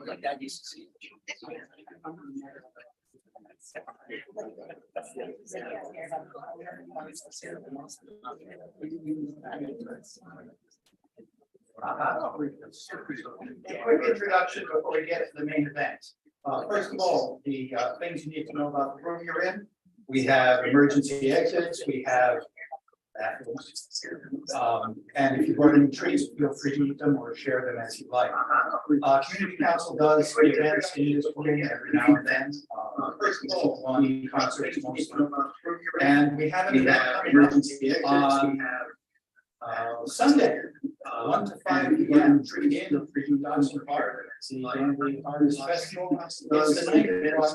Like that used to see. Quick introduction before we get to the main event. First of all, the things you need to know about the room you're in. We have emergency exits. We have bathrooms. And if you've got any trees, feel free to eat them or share them as you like. Community council does events in this room every now and then. First of all, on concerts mostly. And we have an event emergency on Sunday, 1 to 5 p.m. in Dawson Park. It's the Danby Artist Festival. It's the night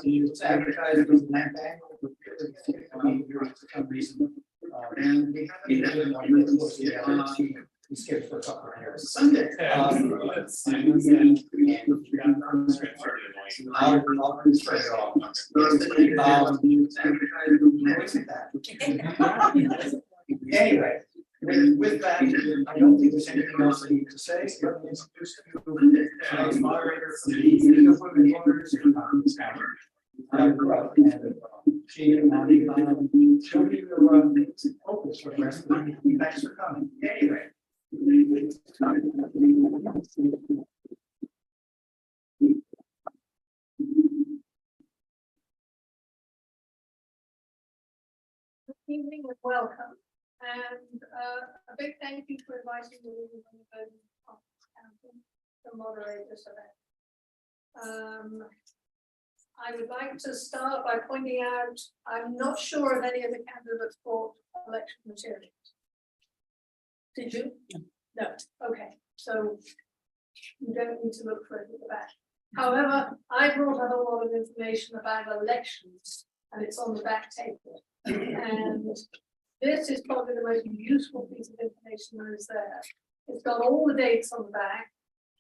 it's advertised as an annual for some reason. And we haven't one really close together. We skipped for a couple of years. Sunday. I'll turn it off. Anyway. With that, I don't think there's anything else I need to say. I'm introduced to today's moderator from the League of Women Voters in Tompkins County. She and she'll give you focus for the rest of the meeting. Thanks for coming. Anyway. Good evening and welcome. And a big thank you for inviting the League of Women Voters in Tompkins County to moderate this event. I would like to start by pointing out, I'm not sure if any of the candidates brought election materials. Did you? No. Okay. So you don't need to look for it at the back. However, I brought a whole lot of information about elections, and it's on the back table. And this is probably the most useful piece of information that is there. It's got all the dates on the back,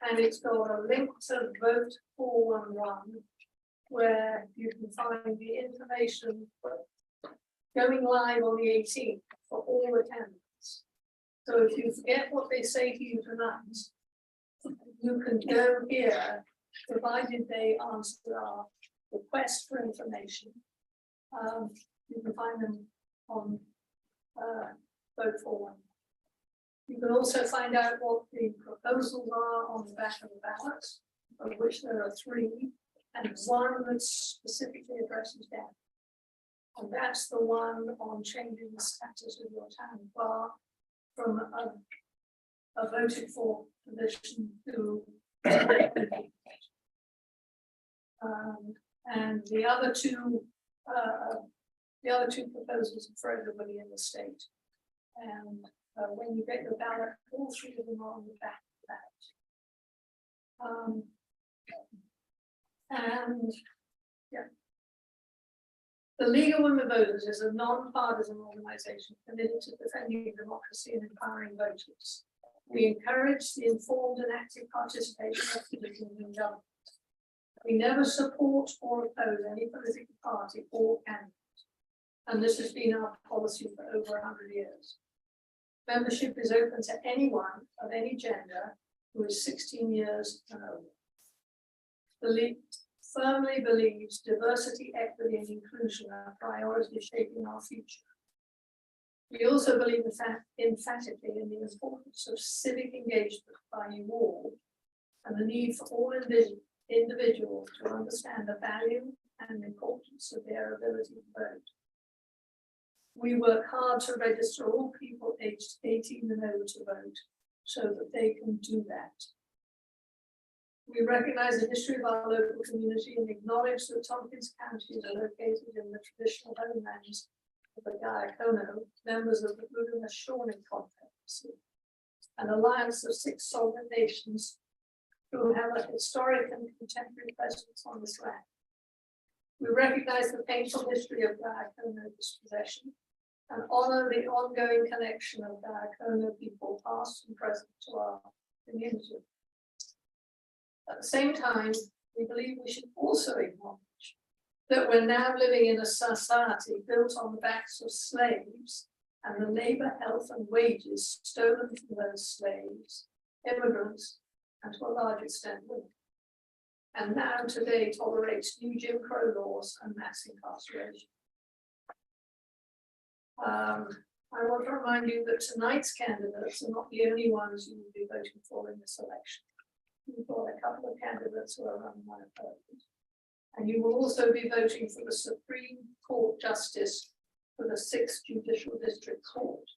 and it's got a link to Vote 411, where you can find the information going live on the 18th for all the candidates. So if you forget what they say to you tonight, you can go here, provided they answer our request for information. You can find them on Vote 411. You can also find out what the proposals are on the back of the ballot, of which there are 3, and one that specifically addresses death. And that's the one on changing the status of your town bar from a voted for position to and the other two proposals are for everybody in the state. And when you get your ballot, all 3 of them are on the back of that. And yeah, the League of Women Voters is a non-partisan organization committed to defending democracy and empowering voters. We encourage the informed and active participation of citizens in government. We never support or oppose any political party or candidate, and this has been our policy for over 100 years. Membership is open to anyone of any gender who is 16 years and over. The League firmly believes diversity, equity, and inclusion are priorities shaping our future. We also believe emphatically in the importance of civic engagement by you all, and the need for all individuals to understand the value and importance of their ability to vote. We work hard to register all people aged 18 and over to vote so that they can do that. We recognize the history of our local community and acknowledge that Tompkins County is located in the traditional homelands of the Gagnon, members of the Haudenosaunee Confederacy, an alliance of 6 sovereign nations who have a historic and contemporary presence on this land. We recognize the painful history of Gagnon dispossession and honor the ongoing connection of Gagnon people, past and present, to our community. At the same time, we believe we should also acknowledge that we're now living in a society built on the backs of slaves and the labor, health, and wages stolen from those slaves, immigrants, and to a large extent women. And now today tolerates new Jim Crow laws and mass incarceration. I want to remind you that tonight's candidates are not the only ones you will be voting for in this election. We've got a couple of candidates who are running unopposed. And you will also be voting for the Supreme Court Justice for the 6th Judicial District Court.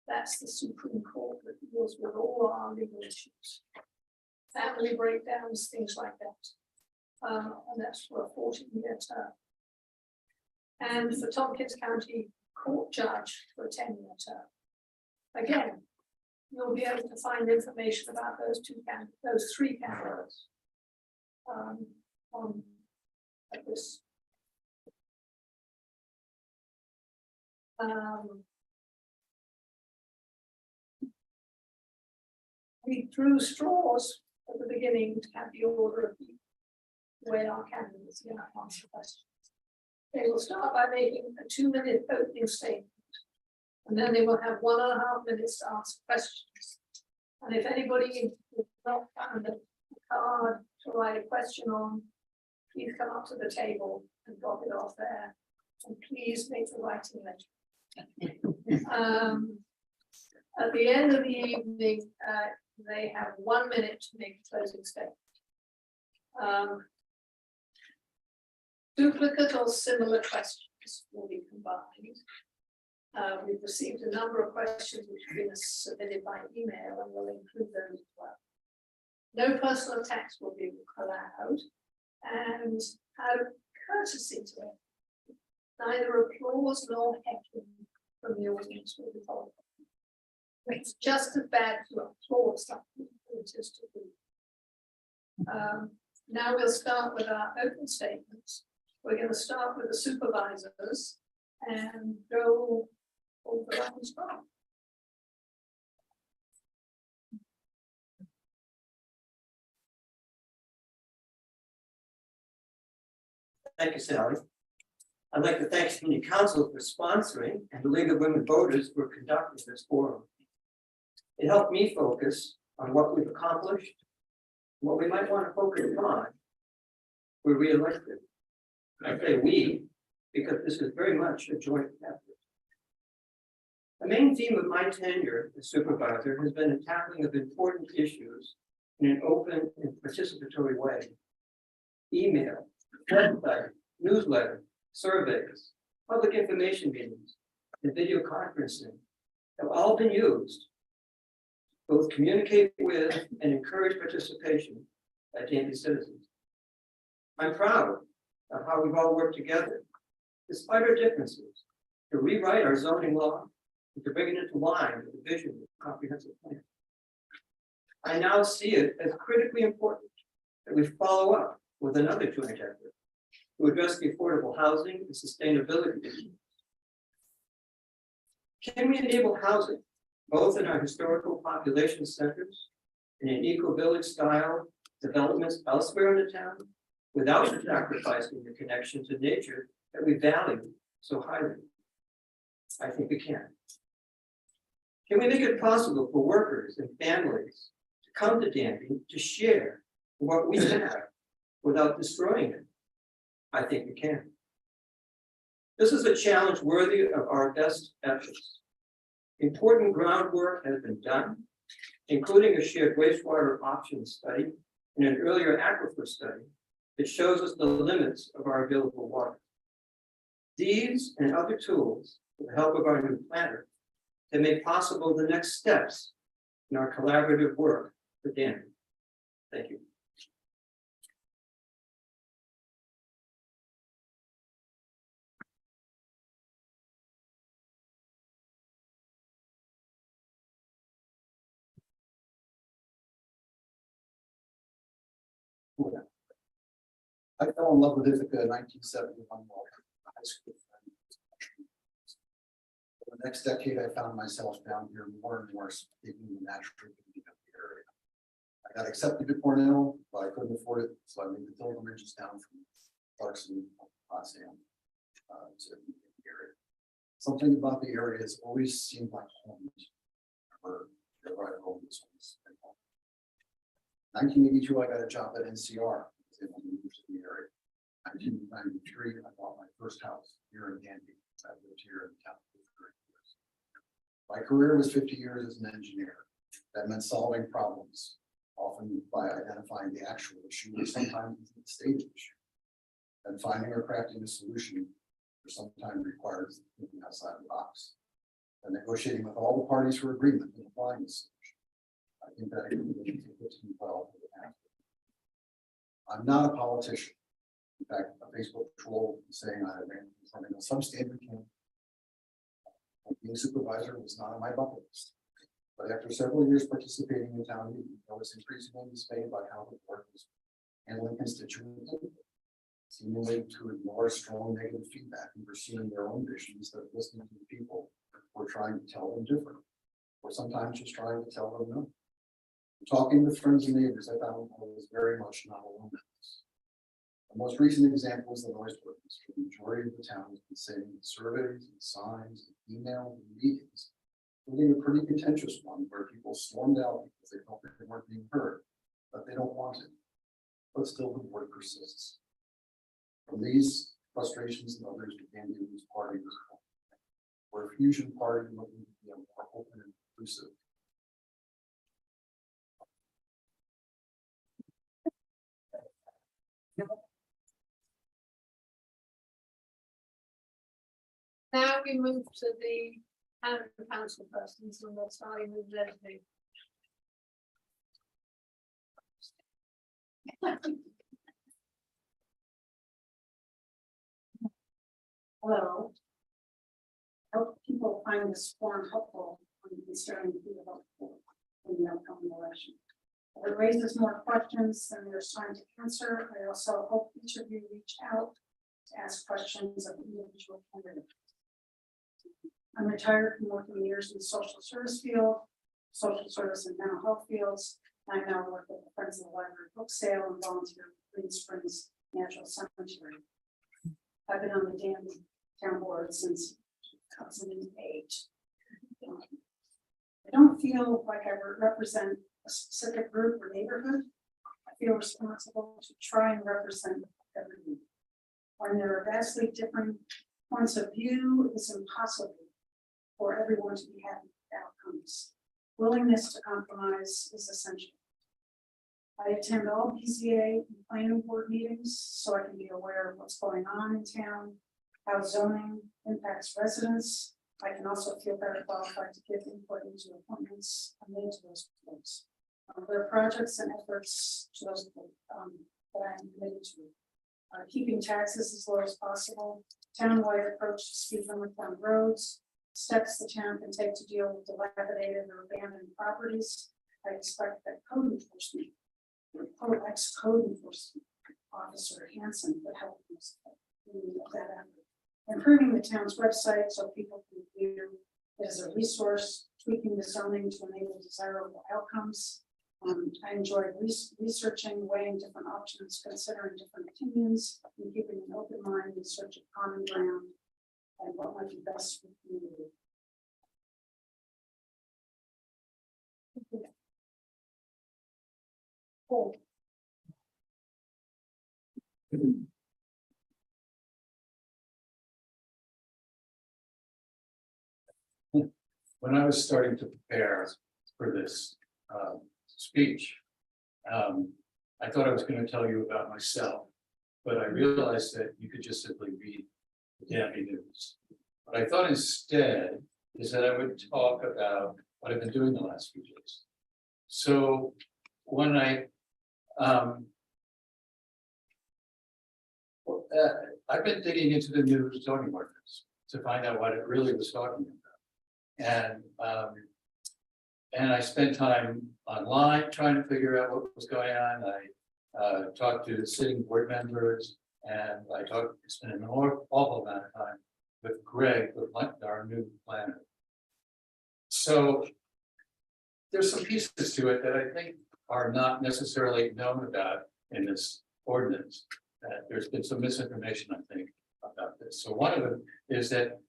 That's the Supreme Court that deals with all our legal issues. Family breakdowns, things like that. And that's for a 14-year term. And for Tompkins County Court Judge for a 10-year term. Again, you'll be able to find information about those three candidates on this. We drew straws at the beginning to have the order of the way our candidates are going to answer questions. They will start by making a 2-minute opening statement, and then they will have 1.5 minutes to ask questions. And if anybody has not found a card to write a question on, please come up to the table and drop it off there. And please make the writing legible. At the end of the evening, they have 1 minute to make a closing statement. Duplicate or similar questions will be combined. We've received a number of questions which have been submitted by email, and we'll include those as well. No personal attacks will be allowed, and out of courtesy to it, neither applause nor heckling from the audience will be told. It's just as bad to applaud something as it is to do. Now we'll start with our open statements. We're going to start with the supervisors and go over that as well. Thank you, Sally. I'd like to thank Feeney Council for sponsoring and the League of Women Voters for conducting this forum. It helped me focus on what we've accomplished, what we might want to focus on. We're re-elected. I say we, because this is very much a joint effort. The main theme of my tenure as supervisor has been the tackling of important issues in an open and participatory way. Email, website, newsletter, surveys, public information meetings, and video conferencing have all been used to both communicate with and encourage participation by Danby citizens. I'm proud of how we've all worked together, despite our differences, to rewrite our zoning law and to bring it into line with the vision of the comprehensive plan. I now see it as critically important that we follow up with another joint effort to address the affordable housing and sustainability issues. Can we enable housing, both in our historical population centers and in eco-village style developments elsewhere in the town, without sacrificing the connection to nature that we value so highly? I think we can. Can we make it possible for workers and families to come to Danby to share what we have without destroying it? I think we can. This is a challenge worthy of our best efforts. Important groundwork has been done, including a shared wastewater options study and an earlier aquifer study that shows us the limits of our available water. These and other tools, with the help of our new planner, can make possible the next steps in our collaborative work for Danby. Thank you. I fell in love with Ithaca in 1971 while high school. For the next decade, I found myself down here more and more speaking the natural beauty of the area. I got accepted to Cornell, but I couldn't afford it, so I made the pilgrimages down from Clarkson, Potsdam, to the area. Something about the area has always seemed like home. Wherever I go, this one's been home. 1982, I got a job at NCR. In the area. 1993, I bought my first house here in Danby. I lived here in town for 30 years. My career was 50 years as an engineer. That meant solving problems, often by identifying the actual issue, or sometimes the stage issue. And finding or crafting a solution, or sometimes requires thinking outside the box. And negotiating with all the parties for agreement and applying the solution. I think that fits me well for the past. I'm not a politician. In fact, a Facebook troll saying I ran from a substandard campaign. Being supervisor was not on my bucket list. But after several years participating in town meeting, I was increasingly dismayed by how the board was handling constituent input, seemingly to ignore strong negative feedback and pursuing their own vision instead of listening to the people who are trying to tell them different, or sometimes just trying to tell them no. Talking with friends and neighbors, I found I was very much not alone in this. The most recent example is the noise ordinance. The majority of the town has been saying in surveys and signs and emails and meetings, including a pretty contentious one where people stormed out because they felt they weren't being heard, but they don't want it. But still the board persists. From these frustrations and others began to use party was formed. We're a fusion party looking to be more open and inclusive. Now we move to the council persons, and we're starting with Leslie. Hello. I hope people find this forum helpful when considering who to vote for in the upcoming election. If it raises more questions than there's time to answer, I also hope each of you reach out to ask questions of individual candidates. I'm retired from working years in the social service field, social service and mental health fields. I now work with the Friends of the Library book sale and volunteer with Green Springs Natural Cemetery. I've been on the Danby town board since 2008. I don't feel like I represent a specific group or neighborhood. I feel responsible to try and represent everyone. When there are vastly different points of view, it's impossible for everyone to be happy with outcomes. Willingness to compromise is essential. I attend all BZA and planning board meetings so I can be aware of what's going on in town, how zoning impacts residents. I can also feel better qualified to give input into appointments and into those boards. There are projects and efforts to those that I am committed to. Keeping taxes as low as possible, town-wide approach to speed limit on roads, steps the town can take to deal with dilapidated or abandoned properties. I expect that code enforcement, ex-code enforcement officer Hansen would help us in that effort. Improving the town's website so people can view it as a resource, tweaking the zoning to enable desirable outcomes. I enjoy researching, weighing different options, considering different opinions, and keeping an open mind in search of common ground and what might be best for the community. Cool. When I was starting to prepare for this speech, I thought I was going to tell you about myself, but I realized that you could just simply read the Danby News. What I thought instead is that I would talk about what I've been doing the last few days. So when I've been digging into the new zoning ordinance to find out what it really was talking about. And I spent time online trying to figure out what was going on. I talked to sitting board members, and I spent an awful amount of time with Greg, our new planner. So there's some pieces to it that I think are not necessarily known about in this ordinance. That there's been some misinformation, I think, about this. So one of them is that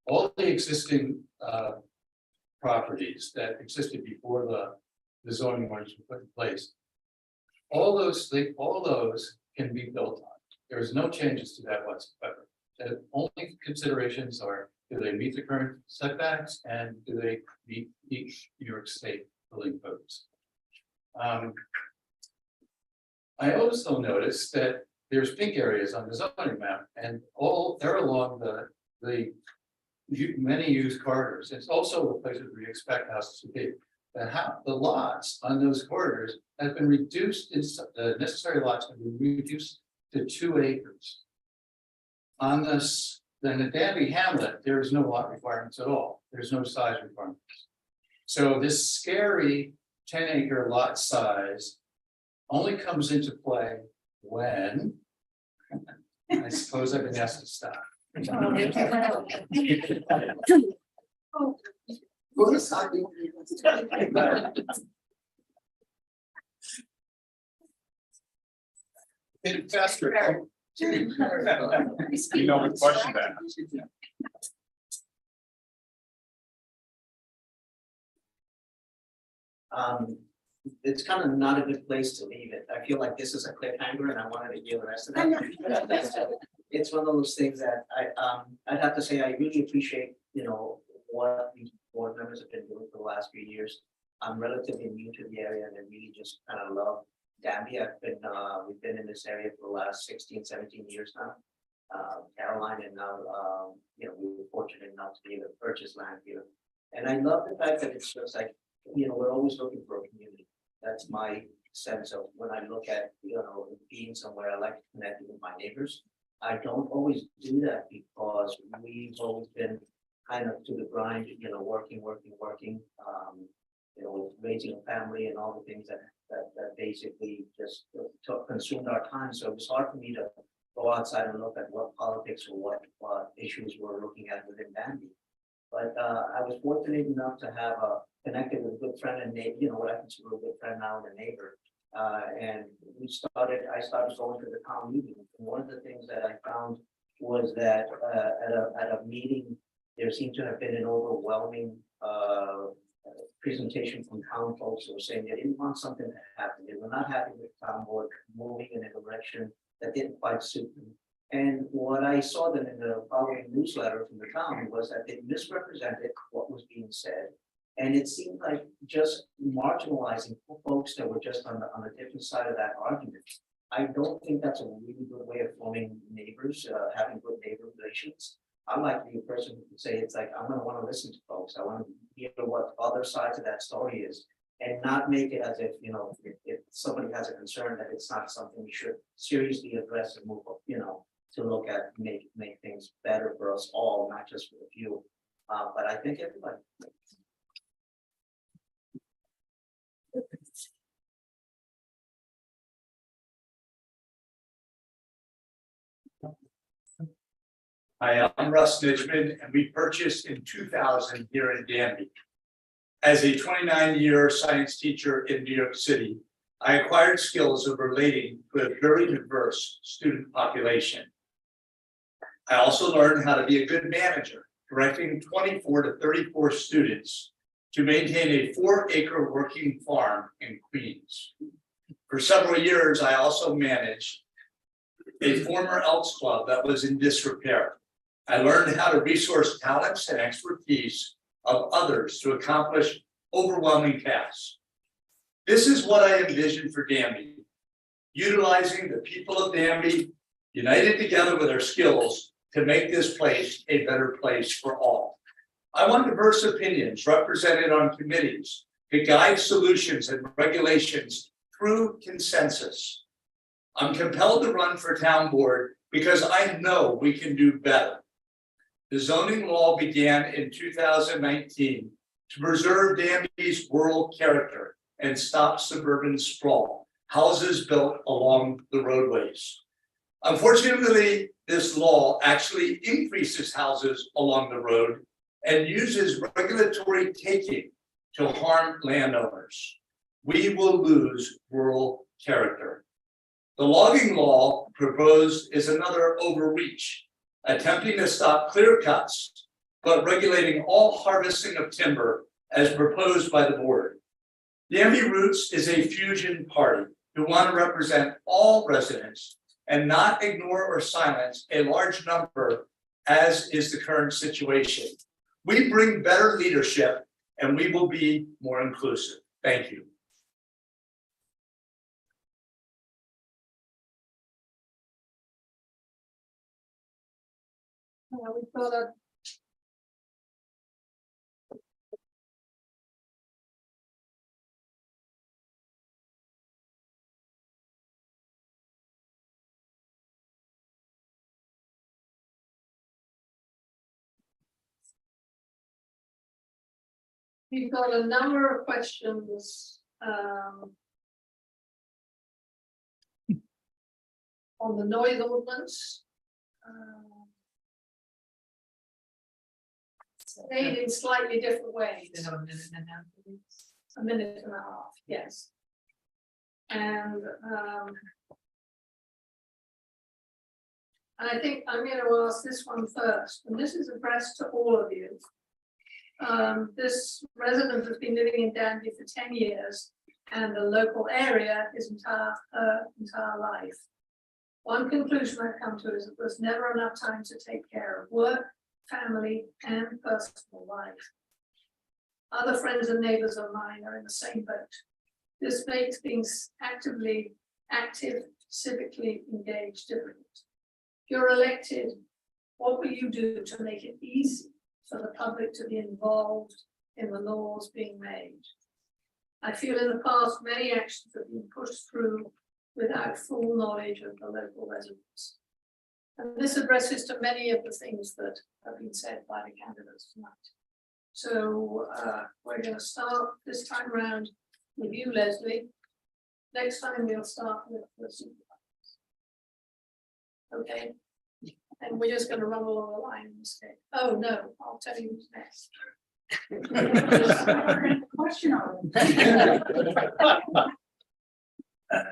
all the existing properties that existed before the zoning ordinance was put in place. All those can be built on. There's no changes to that whatsoever. The only considerations are, do they meet the current setbacks and do they meet the New York State building codes? I also noticed that there's pink areas on the zoning map, and they're along the many used corridors. It's also the places where you expect houses to be. The lots on those corridors have been reduced, the necessary lots have been reduced to 2 acres. On this, then the Danby Hamlet, there is no lot requirements at all. There's no size requirements. So this scary 10-acre lot size only comes into play when, I suppose I've been asked to stop. Faster. You know what question that is. It's kind of not a good place to leave it. I feel like this is a cliffhanger and I wanted to hear the rest of that. It's one of those things that I'd have to say, I really appreciate, what these board members have been doing for the last few years. I'm relatively new to the area and I really just kind of love Danby. We've been in this area for the last 16, 17 years now. Caroline and now, we were fortunate enough to be able to purchase land here. And I love the fact that it's just like, we're always looking for a community. That's my sense of when I look at, being somewhere, I like to connect with my neighbors. I don't always do that because we've always been kind of to the grind, working, with raising a family and all the things that basically just consumed our time. So it was hard for me to go outside and look at what politics or what issues we're looking at within Danby. But I was fortunate enough to have connected with a good friend and neighbor, what I consider a good friend now and a neighbor. And I started going to the town meeting. And one of the things that I found was that at a meeting, there seemed to have been an overwhelming presentation from town folks who were saying they didn't want something to happen. They were not happy with the town board moving in a direction that didn't quite suit them. And what I saw then in the following newsletter from the town was that they misrepresented what was being said. And it seemed like just marginalizing folks that were just on the different side of that argument. I don't think that's a really good way of forming neighbors, having good neighbor relations. I like to be a person who can say, it's like, I'm gonna wanna listen to folks. I wanna hear what other sides of that story is and not make it as if, if somebody has a concern that it's not something we should seriously address and move up, to look at, make things better for us all, not just for the few. But I think everybody. Hi, I'm Russ Nitchman, and we purchased in 2000 here in Danby. As a 29-year science teacher in New York City, I acquired skills of relating to a very diverse student population. I also learned how to be a good manager, directing 24 to 34 students to maintain a 4-acre working farm in Queens. For several years, I also managed a former Elks Club that was in disrepair. I learned how to resource talents and expertise of others to accomplish overwhelming tasks. This is what I envisioned for Danby, utilizing the people of Danby, united together with our skills to make this place a better place for all. I want diverse opinions represented on committees to guide solutions and regulations through consensus. I'm compelled to run for town board because I know we can do better. The zoning law began in 2019 to preserve Danby's rural character and stop suburban sprawl, houses built along the roadways. Unfortunately, this law actually increases houses along the road and uses regulatory taking to harm landowners. We will lose rural character. The logging law proposed is another overreach, attempting to stop clear cuts, but regulating all harvesting of timber as proposed by the board. Danby Roots is a fusion party who want to represent all residents and not ignore or silence a large number, as is the current situation. We bring better leadership and we will be more inclusive. Thank you. We've got a. We've got a number of questions on the noise ordinance. Made in slightly different ways. A minute and a half, yes. And I think I'm going to ask this one first, and this is addressed to all of you. This resident has been living in Danby for 10 years and the local area his entire life. One conclusion I've come to is that there's never enough time to take care of work, family, and personal life. Other friends and neighbors of mine are in the same boat. This makes being active, civically engaged difficult. If you're elected, what will you do to make it easy for the public to be involved in the laws being made? I feel in the past many actions have been pushed through without full knowledge of the local residents. And this addresses to many of the things that have been said by the candidates tonight. So we're going to start this time around with you, Leslie. Next time we'll start with the supervisors. Okay. And we're just going to run along the line instead. Oh no, I'll tell you who's next. Question on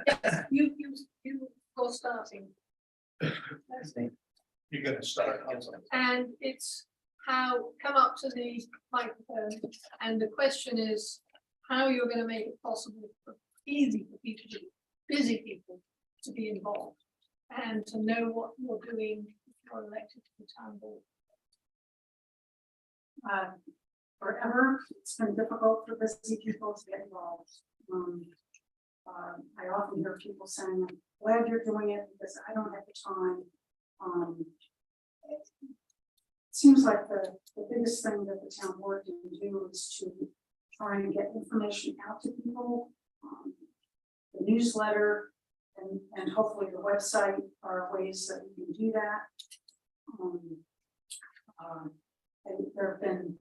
Yes, you are starting. Leslie. You're going to start. And it's how, come up to the microphone, and the question is how you're going to make it possible for easy for people, busy people, to be involved and to know what you're doing if you're elected to the town board. Forever, it's been difficult for busy people to get involved. I often hear people saying, I'm glad you're doing it because I don't have the time. It seems like the biggest thing that the town board can do is to try and get information out to people. The newsletter and hopefully the website are ways that we can do that. And there have been,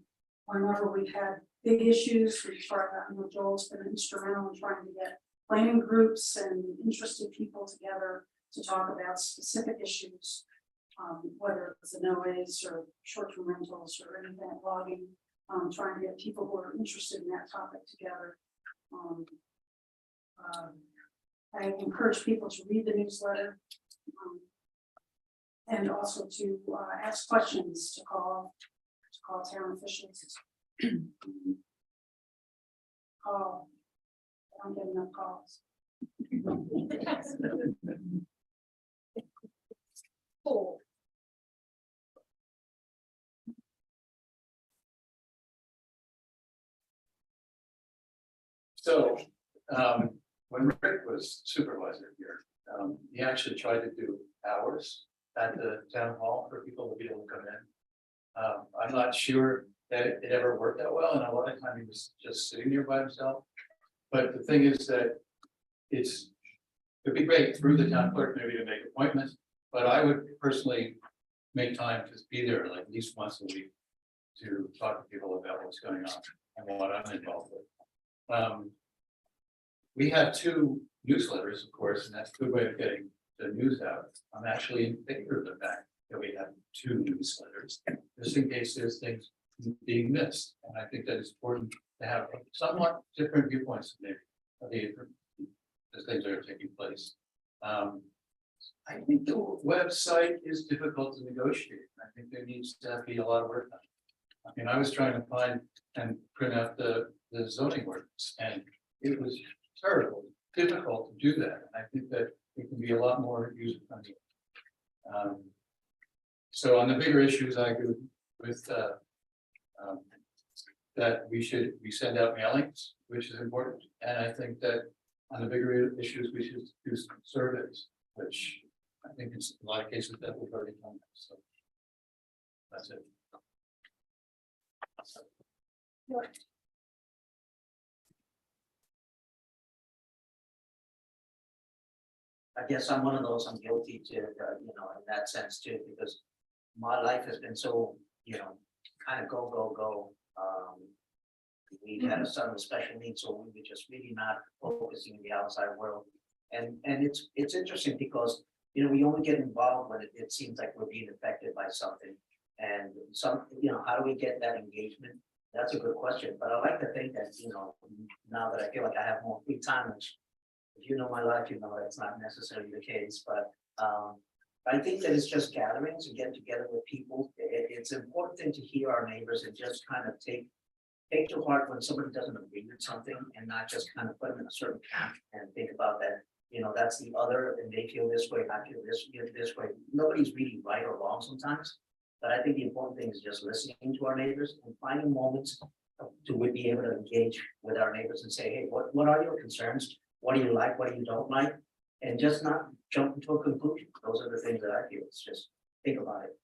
whenever we've had big issues, we've tried, Joel's been instrumental in trying to get planning groups and interested people together to talk about specific issues, whether it's the noise or short-term rentals or internet logging, trying to get people who are interested in that topic together. I encourage people to read the newsletter and also to ask questions, to call town officials. Call. I don't get enough calls. Four. So, when Rick was supervisor here, he actually tried to do hours at the town hall for people to be able to come in. I'm not sure that it ever worked that well, and a lot of time he was just sitting there by himself. But the thing is that it'd be great through the town clerk maybe to make appointments, but I would personally make time to be there like at least once a week to talk to people about what's going on and what I'm involved with. We have 2 newsletters, of course, and that's a good way of getting the news out. I'm actually in favor of the fact that we have 2 newsletters, just in case there's things being missed. And I think that it's important to have somewhat different viewpoints of the things that are taking place. I think the website is difficult to negotiate. I think there needs to be a lot of work I mean, I was trying to find and print out the zoning ordinance, and it was terrible, difficult to do that. I think that it can be a lot more user friendly. So on the bigger issues, I agree with that we send out mailings, which is important, and I think that on the bigger issues, we should do some surveys, which I think in a lot of cases that we've already done. So that's it. I guess I'm one of those, I'm guilty to, in that sense too, because my life has been so, kind of go. We had a son with special needs, so we were just really not focusing in the outside world. And it's interesting because, we only get involved when it seems like we're being affected by something. And how do we get that engagement? That's a good question, but I like to think that, now that I feel like I have more free time, which if you know my life, you know that's not necessarily the case, but I think that it's just gatherings and getting together with people. It's an important thing to hear our neighbors and just kind of take to heart when somebody doesn't agree with something and not just kind of put them in a certain camp and think about that, that's the other and they feel this way, I feel this way. Nobody's really right or wrong sometimes, but I think the important thing is just listening to our neighbors and finding moments to be able to engage with our neighbors and say, hey, what are your concerns? What do you like? What do you don't like? And just not jump into a conclusion. Those are the things that I feel. It's just think about it.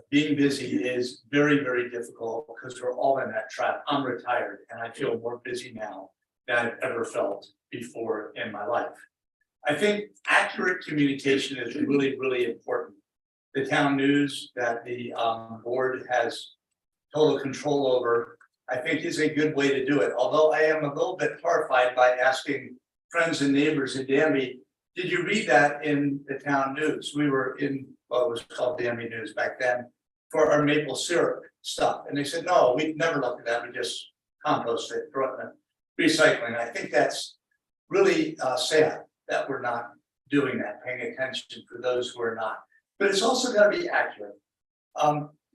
Being busy is very, very difficult because we're all in that trap. I'm retired and I feel more busy now than I've ever felt before in my life. I think accurate communication is really, really important. The town news that the board has total control over, I think is a good way to do it. Although I am a little bit horrified by asking friends and neighbors in Danby, did you read that in the town news? We were in what was called Danby News back then for our maple syrup stuff. And they said, no, we've never looked at that. We just compost it, throw it in the recycling. I think that's really sad that we're not doing that, paying attention for those who are not. But it's also got to be accurate.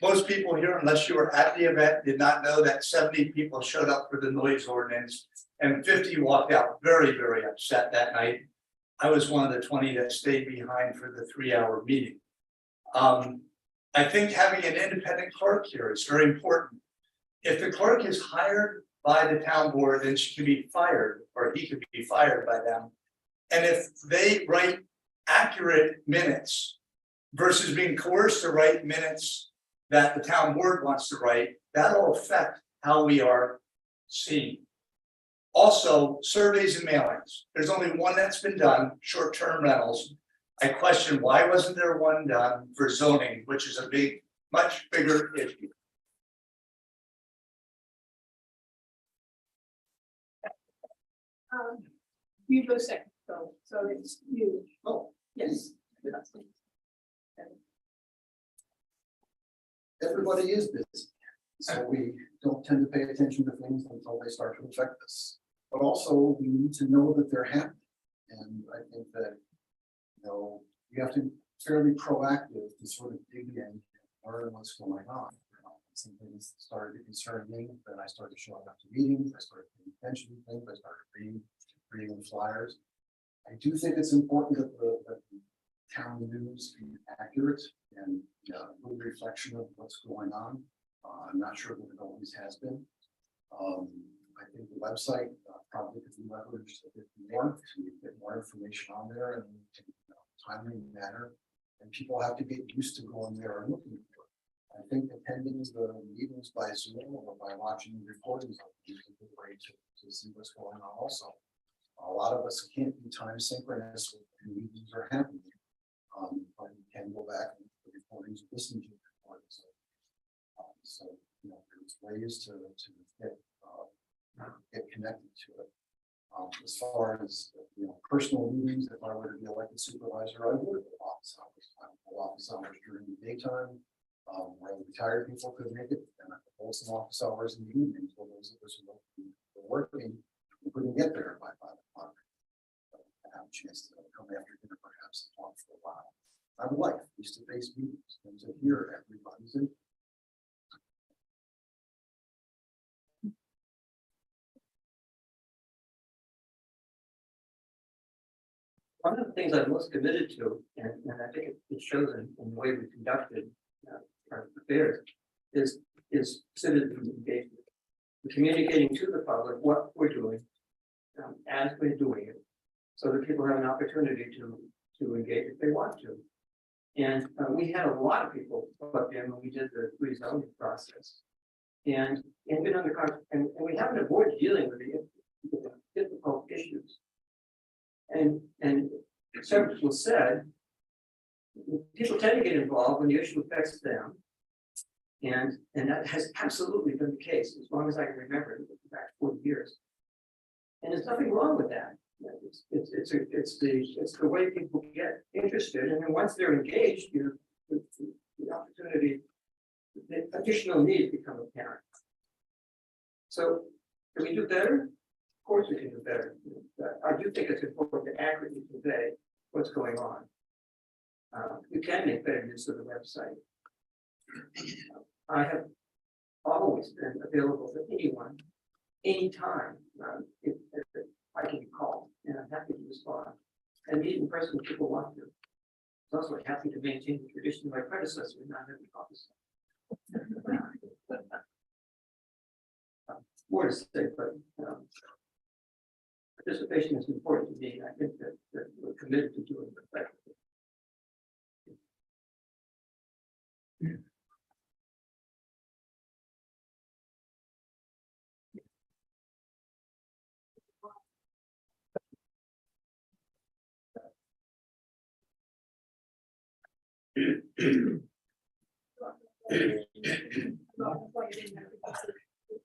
Most people here, unless you were at the event, did not know that 70 people showed up for the noise ordinance and 50 walked out very, very upset that night. I was one of the 20 that stayed behind for the 3-hour meeting. I think having an independent clerk here is very important. If the clerk is hired by the town board, then she can be fired, or he could be fired by them. And if they write accurate minutes versus being coerced to write minutes that the town board wants to write, that'll affect how we are seen. Also, surveys and mailings. There's only one that's been done, short-term rentals. I question why wasn't there one done for zoning, which is a much bigger issue. You go second, so it's you. Oh, Yes. Everybody is busy, so we don't tend to pay attention to things until they start to affect us. But also, we need to know that they're happening, and I think that, you have to be fairly proactive to sort of dig in and learn what's going on. Some things started to concern me, then I started showing up to meetings, I started paying attention to things, I started reading the flyers. I do think it's important that the town news be accurate and a good reflection of what's going on. I'm not sure that it always has been. I think the website probably could be leveraged a bit more to get more information on there and in a timely manner. And people have to get used to going there and looking for it. I think attending the meetings by Zoom or by watching recordings is a good way to see what's going on also. A lot of us can't be time synchronous with when meetings are happening. But we can go back and the recordings, listen to the recordings. So there's ways to get connected to it. As far as personal meetings, if I were to be elected supervisor, I would have office hours. I would have office hours during the daytime, where retired people could make it, and I could hold some office hours in the evening for those of us who are working. couldn't get there by 5 o'clock. I have a chance to come after dinner perhaps and talk for a while. I would like face-to-face meetings and to hear everybody's input. One of the things I'm most committed to, and I think it shows in the way we conducted our affairs, is citizen engagement. We're communicating to the public what we're doing as we're doing it, so that people have an opportunity to engage if they want to. And we had a lot of people up in when we did the rezoning process, and been under and we haven't avoided dealing with the difficult issues. And several people said, people tend to get involved when the issue affects them. And that has absolutely been the case, as long as I can remember, back 40 years. And there's nothing wrong with that. It's the way people get interested, and then once they're engaged, the opportunity, the additional needs become apparent. So can we do better? Of course we can do better. I do think it's important to accurately convey what's going on. We can make better use of the website. I have always been available to anyone, anytime, if I can be called, and I'm happy to respond. And meet in person if people want to. I'm also happy to maintain the tradition of my predecessor in not having office. More to say, but participation is important to me. I think that we're committed to doing it effectively.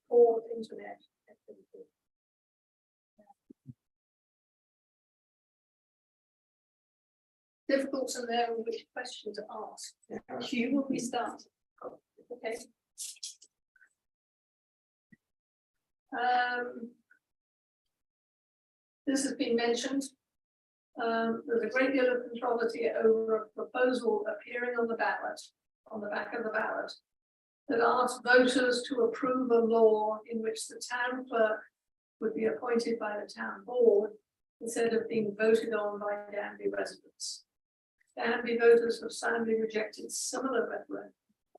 Or internet. Difficult to know which question to ask. Hugh, will we start? Okay. This has been mentioned. There's a great deal of controversy over a proposal appearing on the ballot, on the back of the ballot, that asks voters to approve a law in which the town clerk would be appointed by the town board instead of being voted on by Danby residents. Danby voters have soundly rejected similar rhetoric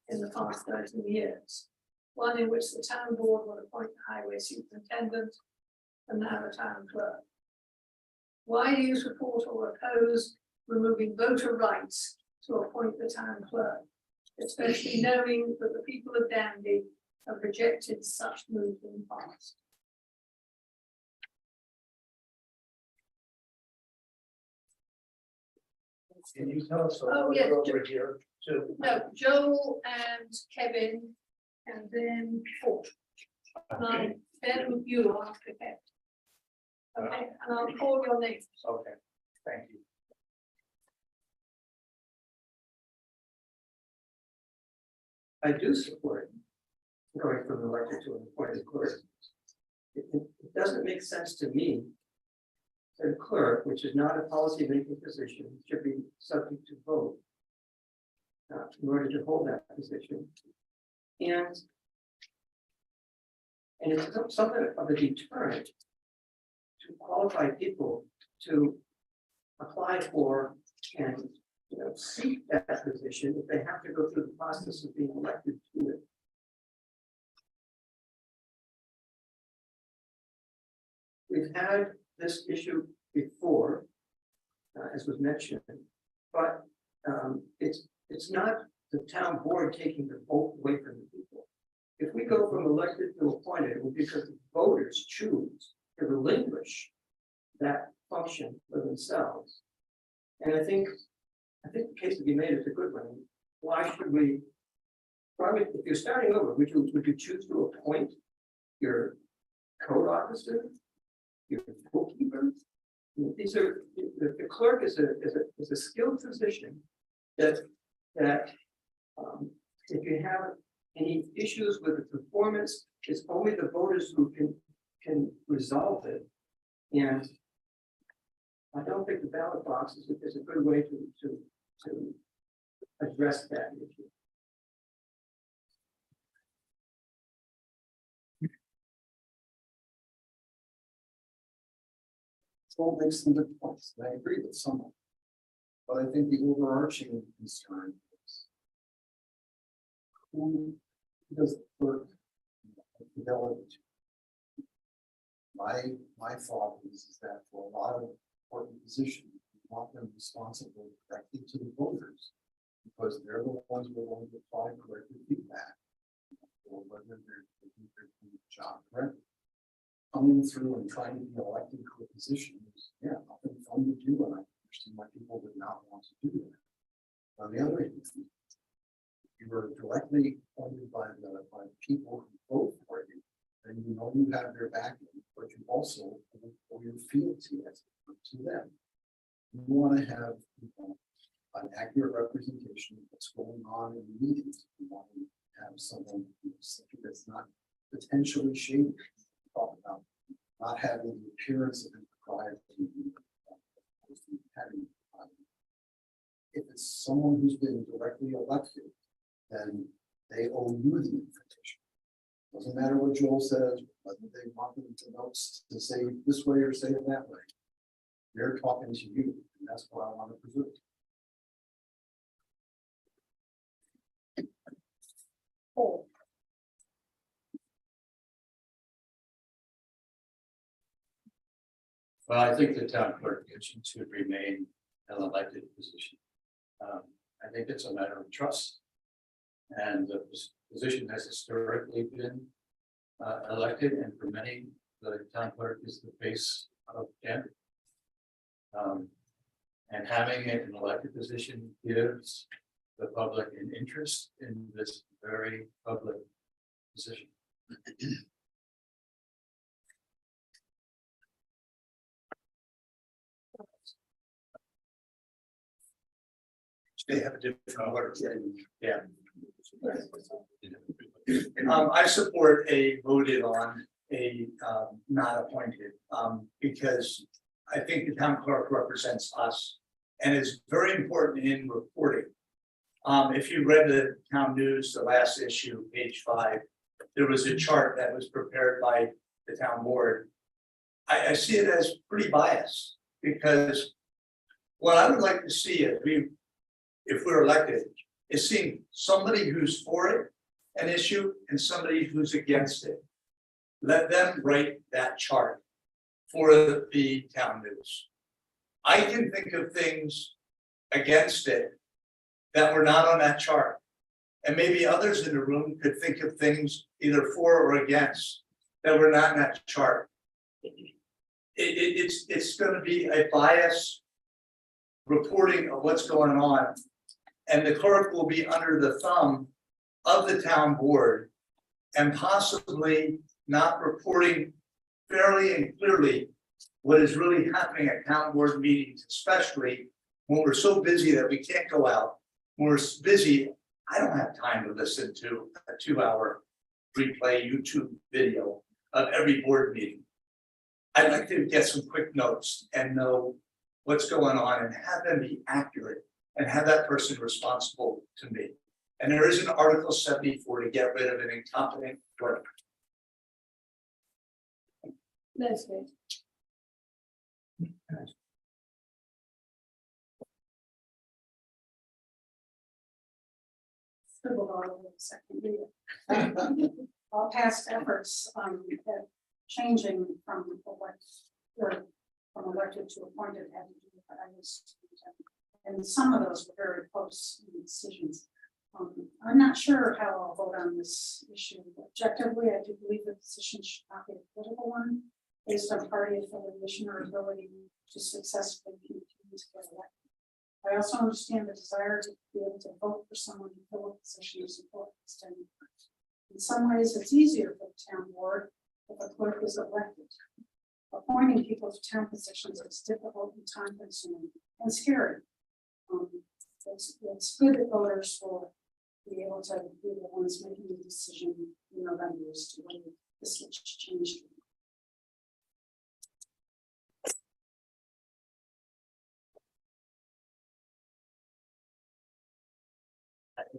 in the past 13 years, one in which the town board would appoint the highway superintendent and now the town clerk. Why do you support or oppose removing voter rights to appoint the town clerk, especially knowing that the people of Danby have rejected such moves in the past? Can you tell us? Oh, yes. Over here, too. No, Joel and Kevin, and then Paul. Then you after Kevin. Okay, and I'll call your name. Okay, thank you. I do support going from elected to an appointed clerk. It doesn't make sense to me that a clerk, which is not a policy-making position, should be subject to vote in order to hold that position. And it's something of a deterrent to qualify people to apply for and seek that position if they have to go through the process of being elected to it. We've had this issue before, as was mentioned, but it's not the town board taking the vote away from the people. If we go from elected to appointed, it will be because the voters choose to relinquish that function for themselves. And I think the case to be made is a good one. Why should we? Probably, if you're starting over, would you choose to appoint your code officer, your bookkeeper? These are the clerk is a skilled position that if you have any issues with the performance, it's only the voters who can resolve it And I don't think the ballot box is a good way to address that issue. All makes some good points, and I agree with some of them. But I think the overarching concern is who does the work of fidelity to? My thought is that for a lot of important positions, we want them responsible directly to the voters, because they're the ones who are going to apply corrective feedback, or whether they're doing their job correctly. Coming through and trying to be elected to a position is, yeah, nothing fun to do, and I understand why people would not want to do that. On the other hand, you were directly appointed by the people who vote for you, then you know you have their backing, but you also owe your fealty as to them. You want to have an accurate representation of what's going on in the meetings. You want to have someone that's not potentially shady. Talk about not having the appearance of impropriety. If it's someone who's been directly elected, then they owe you the information. Doesn't matter what Joel says, whether they want them to notes to say this way or say it that way. They're talking to you, and that's what I want to preserve. Oh, Well, I think the town clerk should remain an elected position. I think it's a matter of trust. And the position has historically been elected, and for many, the town clerk is the face of Danby. And having an elected position gives the public an interest in this very public position. They have a different order. Yeah. I support a voted on, a not appointed, because I think the town clerk represents us and is very important in reporting. If you read the town news, the last issue, page 5, there was a chart that was prepared by the town board. I see it as pretty biased, because what I would like to see if we're elected, is seeing somebody who's for it, an issue, and somebody who's against it. Let them write that chart for the town news. I can think of things against it that were not on that chart. And maybe others in the room could think of things either for or against that were not in that chart. It's going to be a biased reporting of what's going on. And the clerk will be under the thumb of the town board and possibly not reporting fairly and clearly what is really happening at town board meetings, especially when we're so busy that we can't go out. When we're busy, I don't have time to listen to a 2-hour replay YouTube video of every board meeting. I'd like to get some quick notes and know what's going on and have them be accurate and have that person responsible to me. And there is an Article 74 to get rid of an incompetent clerk. Leslie. scribbled all over the second reader. All past efforts, at changing from elected to appointed had to do with that. And some of those were very close decisions. I'm not sure how I'll vote on this issue. Objectively, I do believe the position should not be a political one based on party affiliation or ability to successfully continue to get elected. I also understand the desire to be able to vote for someone to fill a position of support. In some ways, it's easier for the town board if a clerk is elected. Appointing people to town positions is difficult and time consuming and scary. It's good that voters will be able to be the ones making the decision in November as to whether this gets changed.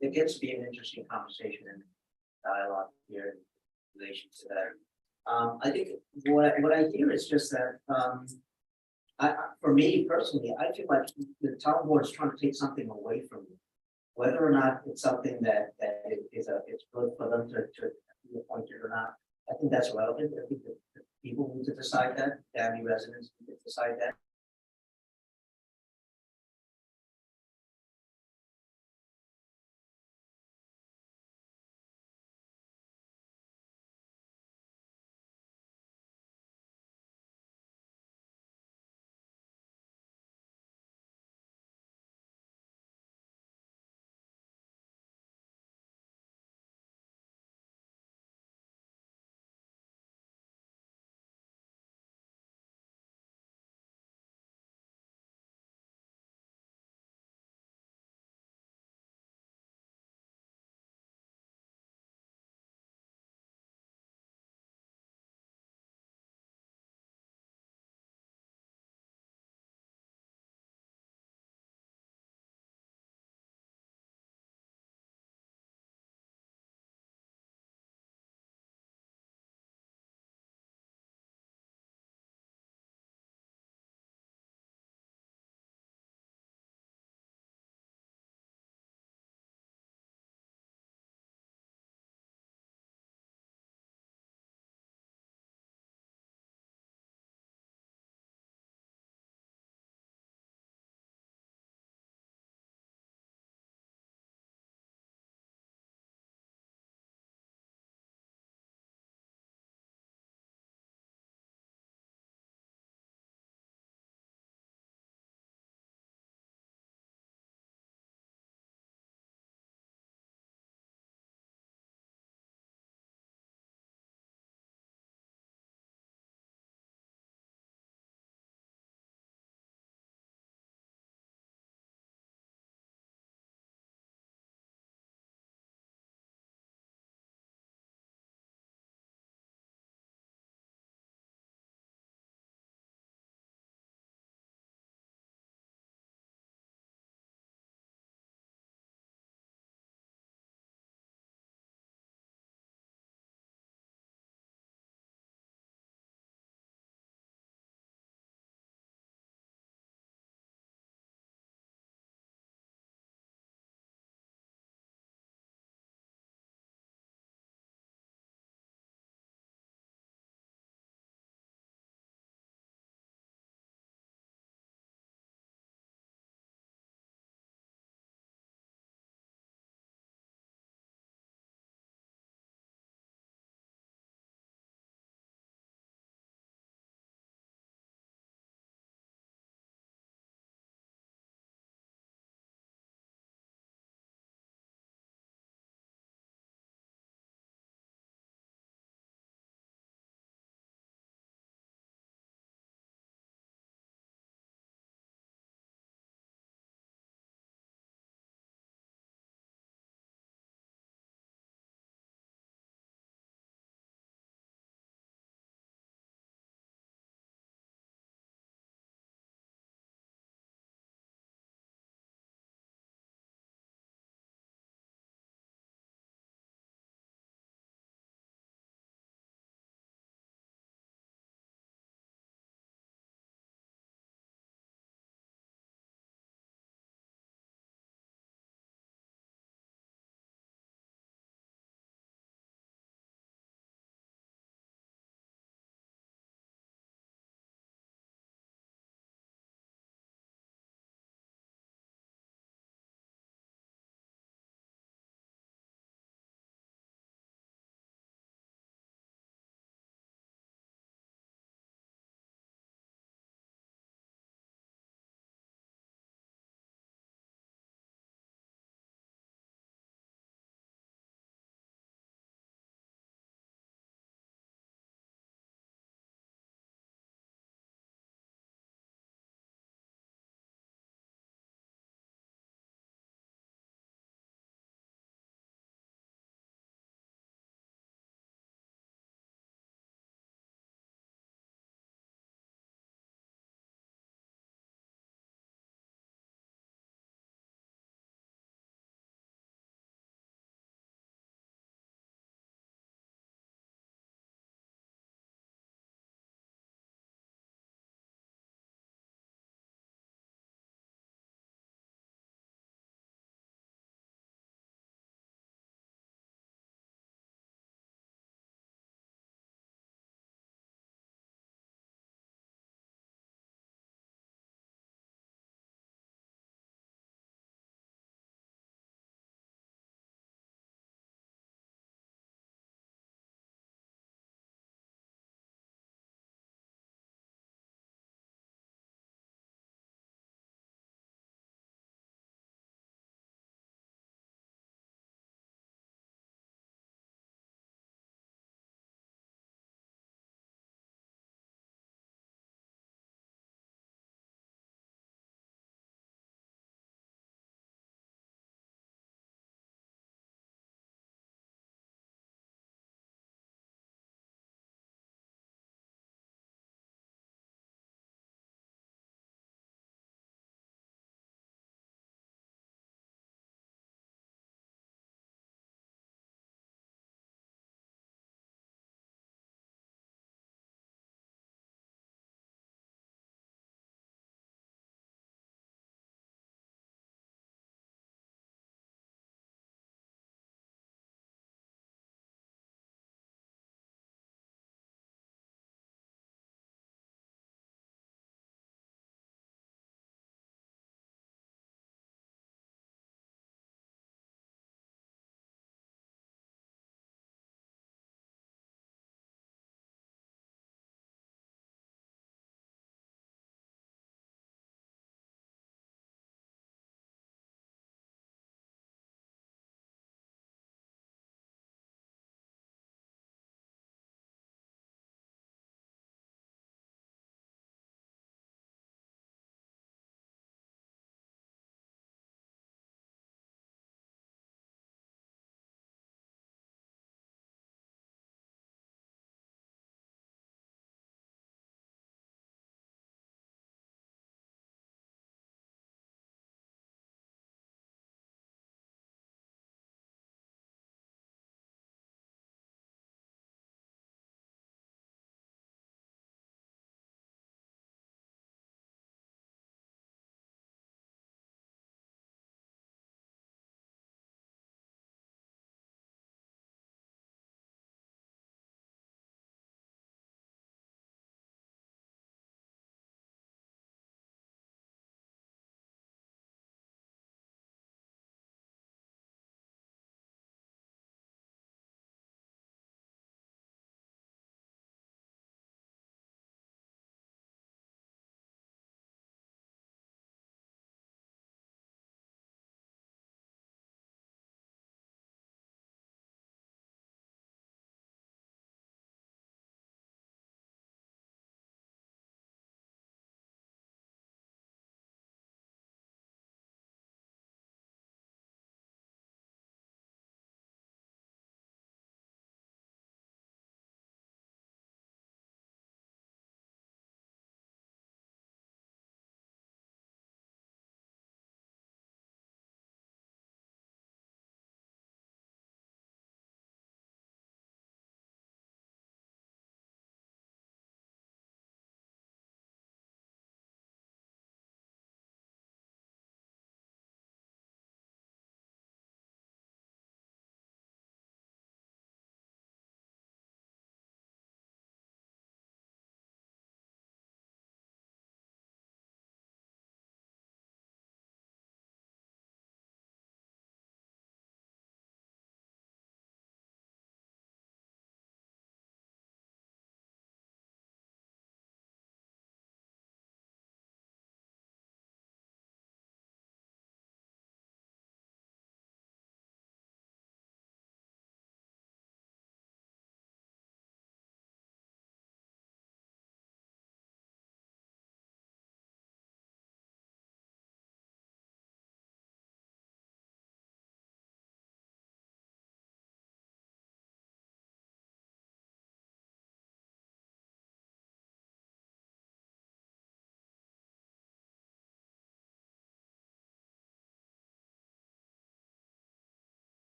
it gets to be an interesting conversation and dialogue here in relation to that. I think what I hear is just that, for me personally, I feel like the town board is trying to take something away from you. Whether or not it's something that it's good for them to be appointed or not, I think that's relevant. I think that the people need to decide that, Danby residents need to decide that.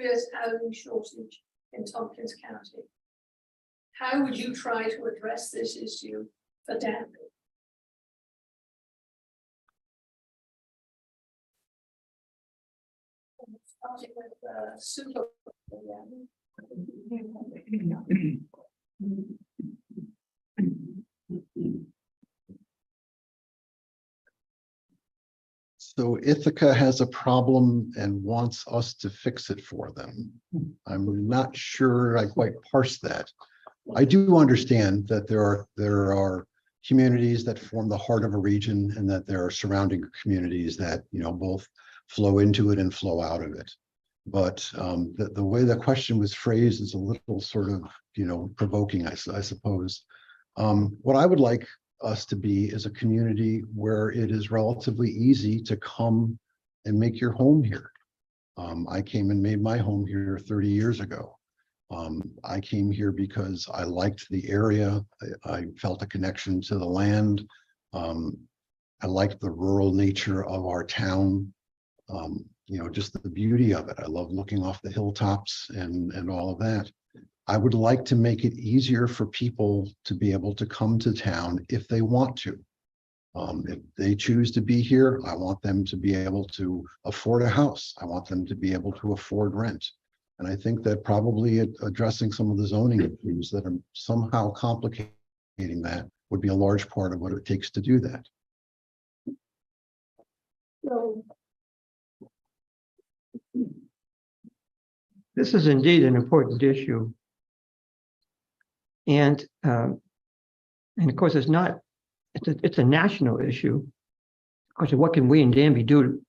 serious housing shortage in Tompkins County. How would you try to address this issue for Danby? Starting with Supervisor. So Ithaca has a problem and wants us to fix it for them. I'm not sure I quite parse that. I do understand that there are communities that form the heart of a region and that there are surrounding communities that, you know, both flow into it and flow out of it. But the way the question was phrased is a little sort of, you know, provoking, I suppose. What I would like us to be is a community where it is relatively easy to come and make your home here. I came and made my home here 30 years ago. I came here because I liked the area. I felt a connection to the land. I liked the rural nature of our town. You know, just the beauty of it. I love looking off the hilltops and all of that. I would like to make it easier for people to be able to come to town if they want to. If they choose to be here, I want them to be able to afford a house. I want them to be able to afford rent. And I think that probably addressing some of the zoning issues that are somehow complicating that would be a large part of what it takes to do that. So, this is indeed an important issue. And of course, it's a national issue. Of course, what can we in Danby do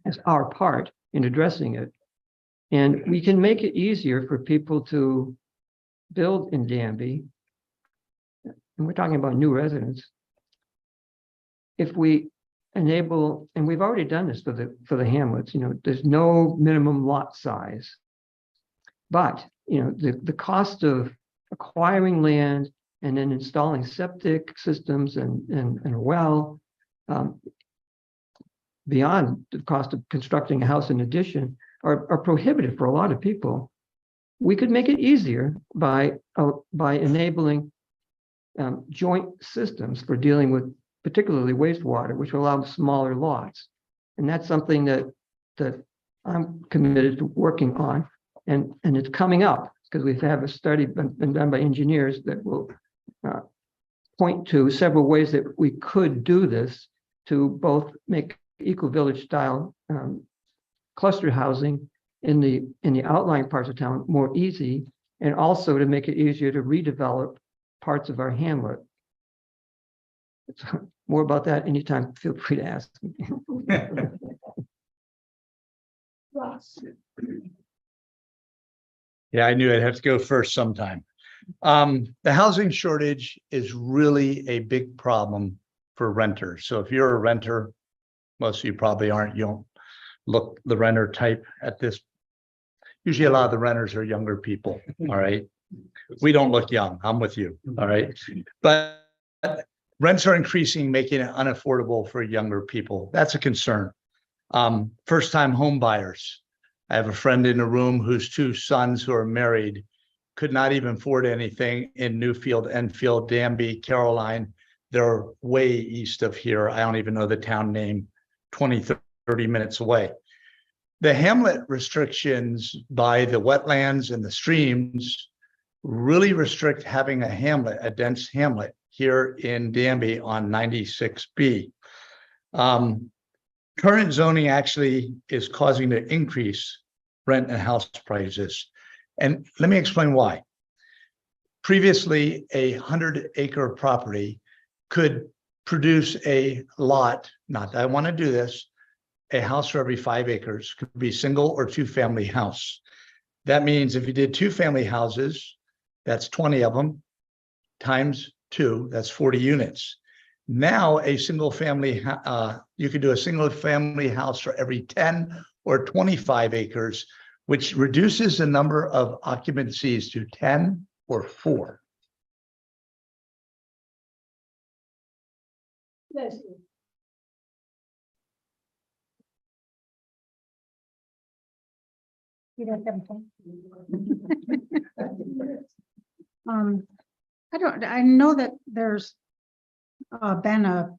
as our part in addressing it? And we can make it easier for people to build in Danby. And we're talking about new residents. If we enable, and we've already done this for the hamlets, you know, there's no minimum lot size. But, you know, the cost of acquiring land and then installing septic systems and a well, beyond the cost of constructing a house in addition, are prohibitive for a lot of people. We could make it easier by enabling joint systems for dealing with particularly wastewater, which will allow smaller lots. And that's something that I'm committed to working on. And it's coming up because we have a study been done by engineers that will point to several ways that we could do this to both make eco-village style cluster housing in the outlying parts of town more easy, and also to make it easier to redevelop parts of our hamlet. More about that anytime, feel free to ask me. Russ. Yeah, I knew I'd have to go first sometime. The housing shortage is really a big problem for renters. So if you're a renter, most of you probably aren't, you don't look the renter type at this. Usually a lot of the renters are younger people, all right? We don't look young, I'm with you, all right? But rents are increasing, making it unaffordable for younger people. That's a concern. First-time home buyers. I have a friend in the room whose two sons who are married could not even afford anything in Newfield, Enfield, Danby, Caroline. They're way east of here. I don't even know the town name, 20, 30 minutes away. The hamlet restrictions by the wetlands and the streams really restrict having a hamlet, a dense hamlet here in Danby on 96B. Current zoning actually is causing to increase rent and house prices. And let me explain why. Previously, a 100-acre property could produce a lot, not that I want to do this, a house for every 5 acres, could be single or two-family house. That means if you did two-family houses, that's 20 of them, times 2, that's 40 units. Now a single family, you could do a single family house for every 10 or 25 acres, which reduces the number of occupancies to 10 or 4. Yes. You don't have a phone? I know that there's been a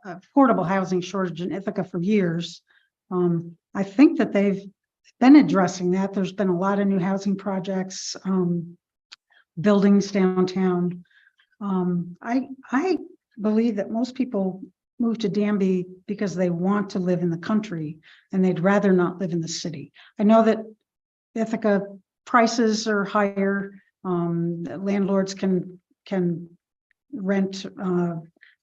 affordable housing shortage in Ithaca for years. I think that they've been addressing that. There's been a lot of new housing projects, buildings downtown. I believe that most people move to Danby because they want to live in the country and they'd rather not live in the city. I know that Ithaca prices are higher. Landlords can rent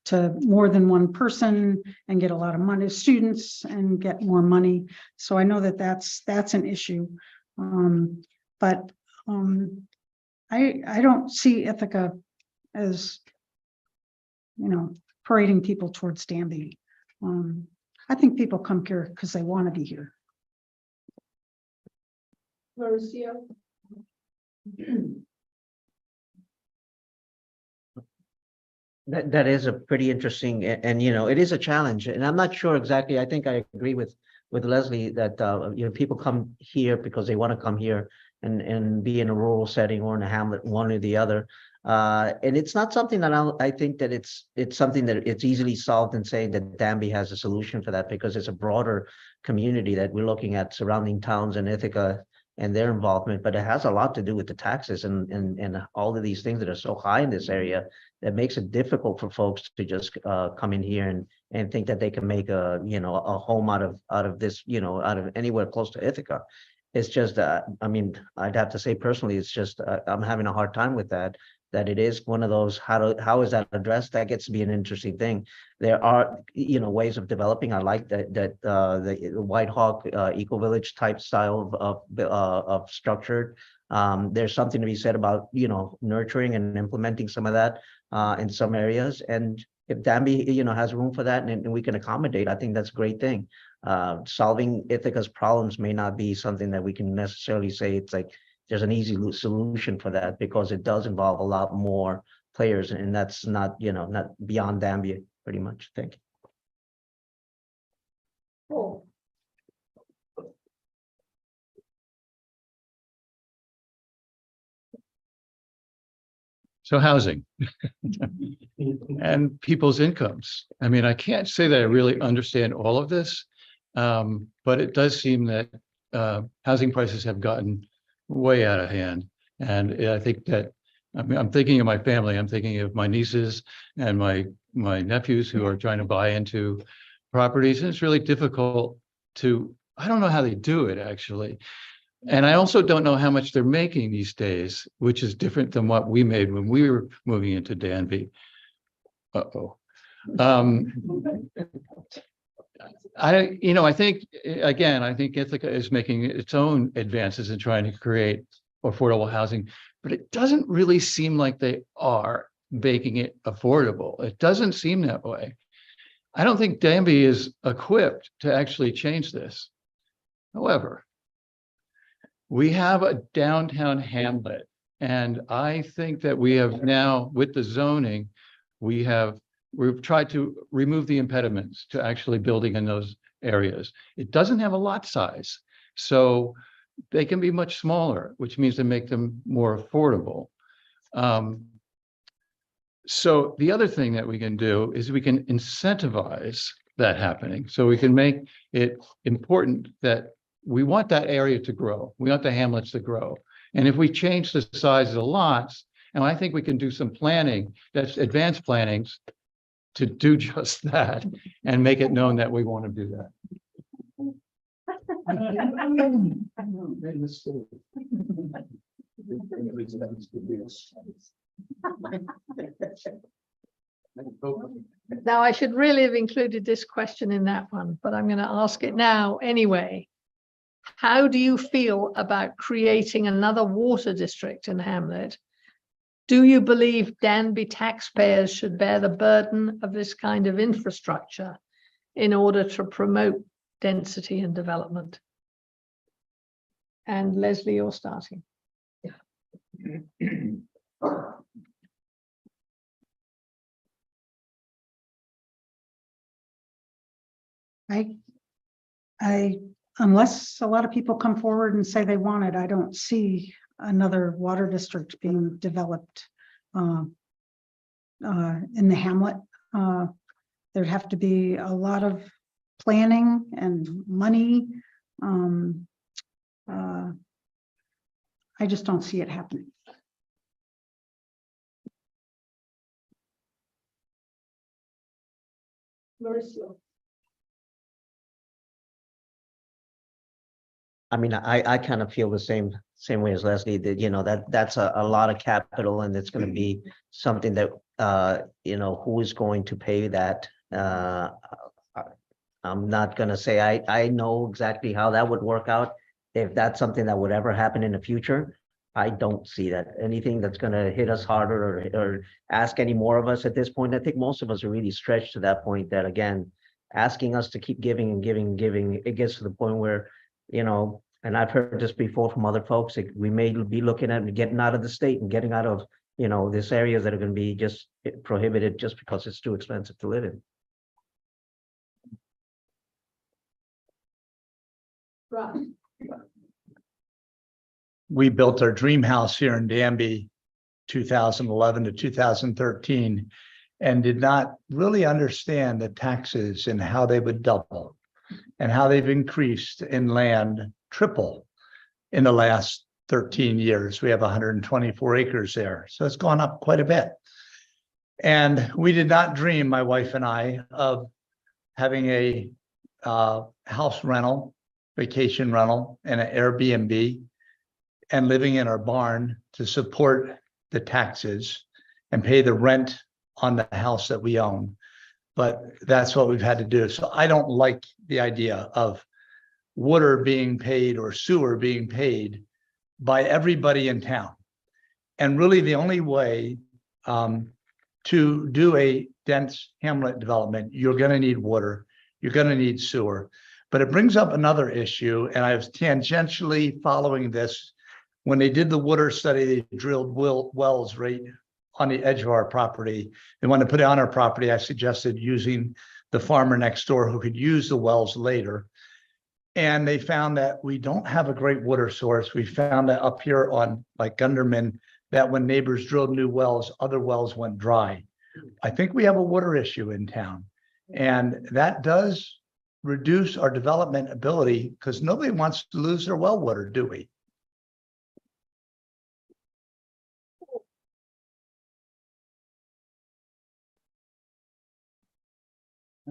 to more than one person and get a lot of money, students, and get more money. So I know that that's an issue. But I don't see Ithaca as, parading people towards Danby. I think people come here because they want to be here. Mauricio? That is a pretty interesting, and it is a challenge, and I'm not sure exactly. I think I agree with Leslie that people come here because they want to come here and be in a rural setting or in a hamlet, one or the other. And it's not something that I think that it's something that it's easily solved in saying that Danby has a solution for that, because it's a broader community that we're looking at surrounding towns in Ithaca and their involvement, but it has a lot to do with the taxes and all of these things that are so high in this area that makes it difficult for folks to just come in here and think that they can make a home out of this, out of anywhere close to Ithaca. It's just I'd have to say personally, it's just I'm having a hard time with that it is one of those, how is that addressed? That gets to be an interesting thing. There are ways of developing. I like that the White Hawk Eco Village type style of structured. There's something to be said about nurturing and implementing some of that in some areas. And if Danby has room for that and we can accommodate, I think that's a great thing. Solving Ithaca's problems may not be something that we can necessarily say it's like there's an easy solution for that, because it does involve a lot more players, and that's not not beyond Danby pretty much. Thank you. Cool. So housing and people's incomes. I mean, I can't say that I really understand all of this, but it does seem that housing prices have gotten way out of hand. And I think that I'm thinking of my family. I'm thinking of my nieces and my nephews who are trying to buy into properties. And it's really difficult I don't know how they do it actually. And I also don't know how much they're making these days, which is different than what we made when we were moving into Danby. I think Ithaca is making its own advances in trying to create affordable housing, but it doesn't really seem like they are making it affordable. It doesn't seem that way. I don't think Danby is equipped to actually change this. However, we have a downtown hamlet, and I think that we have now, with the zoning, we've tried to remove the impediments to actually building in those areas. It doesn't have a lot size, so they can be much smaller, which means they make them more affordable. So the other thing that we can do is we can incentivize that happening. So we can make it important that we want that area to grow. We want the hamlets to grow. And if we change the size of the lots, and I think we can do some planning, that's advanced plannings, to do just that and make it known that we want to do that. Now, I should really have included this question in that one, but I'm going to ask it now anyway. How do you feel about creating another water district in Hamlet? Do you believe Danby taxpayers should bear the burden of this kind of infrastructure in order to promote density and development? And Leslie, you're starting. I unless a lot of people come forward and say they want it, I don't see another water district being developed in the hamlet. There'd have to be a lot of planning and money. I just don't see it happening. Mauricio. I mean, I kind of feel the same way as Leslie, that, you know, that's a lot of capital, and it's gonna be something that, you know, who is going to pay that? I'm not gonna say I know exactly how that would work out. If that's something that would ever happen in the future, I don't see that. Anything that's gonna hit us harder or ask any more of us at this point. I think most of us are really stretched to that point, that again, asking us to keep giving and giving and giving, it gets to the point where, you know, and I've heard this before from other folks, we may be looking at getting out of the state and getting out of, you know, these areas that are going to be just prohibited just because it's too expensive to live in. Russ. We built our dream house here in Danby, 2011 to 2013, and did not really understand the taxes and how they would double and how they've increased in land triple in the last 13 years. We have 124 acres there, so it's gone up quite a bit. And we did not dream, my wife and I, of having a house rental, vacation rental, and an Airbnb, and living in our barn to support the taxes and pay the rent on the house that we own. But that's what we've had to do. So I don't like the idea of water being paid or sewer being paid by everybody in town. And really the only way to do a dense hamlet development, you're going to need water, you're going to need sewer. But it brings up another issue, and I was tangentially following this. When they did the water study, they drilled wells right on the edge of our property. They wanted to put it on our property. I suggested using the farmer next door who could use the wells later. And they found that we don't have a great water source. We found that up here on like Gunderman, that when neighbors drilled new wells, other wells went dry. I think we have a water issue in town, and that does reduce our development ability because nobody wants to lose their well water, do we?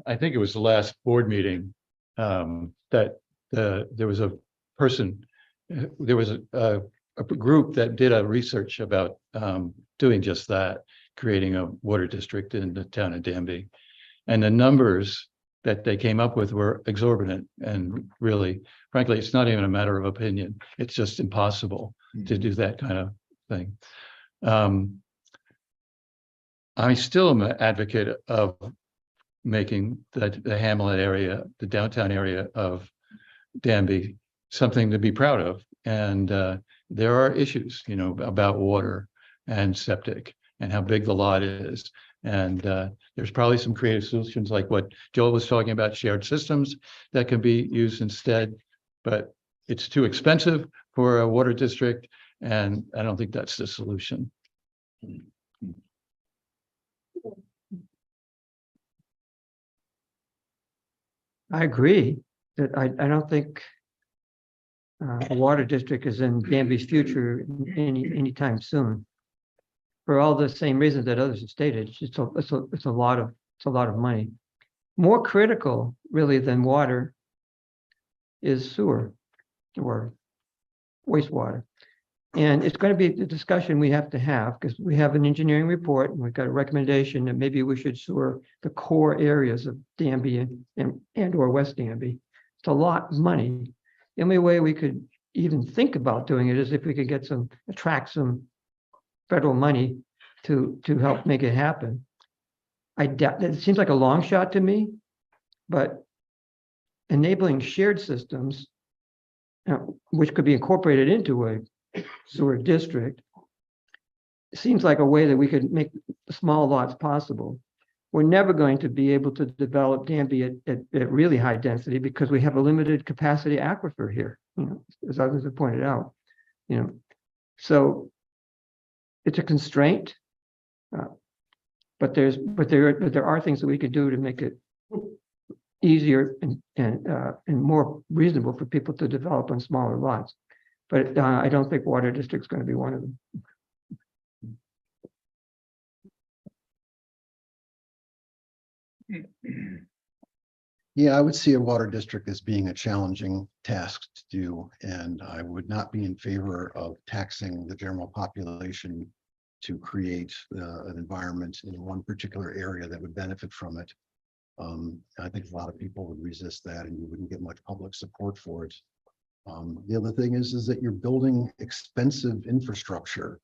I think it was the last board meeting that there was a person, there was a group that did a research about doing just that, creating a water district in the town of Danby. And the numbers that they came up with were exorbitant, and really, frankly, it's not even a matter of opinion. It's just impossible to do that kind of thing. I still am an advocate of making the Hamlet area, the downtown area of Danby, something to be proud of. And there are issues, you know, about water and septic and how big the lot is. And there's probably some creative solutions like what Joel was talking about, shared systems that can be used instead, but it's too expensive for a water district. And I don't think that's the solution. I agree that I don't think a water district is in Danby's future anytime soon. For all the same reasons that others have stated, it's a lot of money. More critical, really, than water is sewer or wastewater. And it's going to be the discussion we have to have, because we have an engineering report and we've got a recommendation that maybe we should sewer the core areas of Danby and or West Danby. It's a lot of money. The only way we could even think about doing it is if we could attract some federal money to help make it happen. I doubt it seems like a long shot to me, but enabling shared systems, which could be incorporated into a sewer district, seems like a way that we could make small lots possible. we're never going to be able to develop Danby at really high density because we have a limited capacity aquifer here, as others have pointed out, So it's a constraint, but there are things that we could do to make it easier and more reasonable for people to develop on smaller lots. But I don't think water district's going to be one of them. Yeah, I would see a water district as being a challenging task to do, and I would not be in favor of taxing the general population to create an environment in one particular area that would benefit from it. I think a lot of people would resist that, and you wouldn't get much public support for it. The other thing is that you're building expensive infrastructure,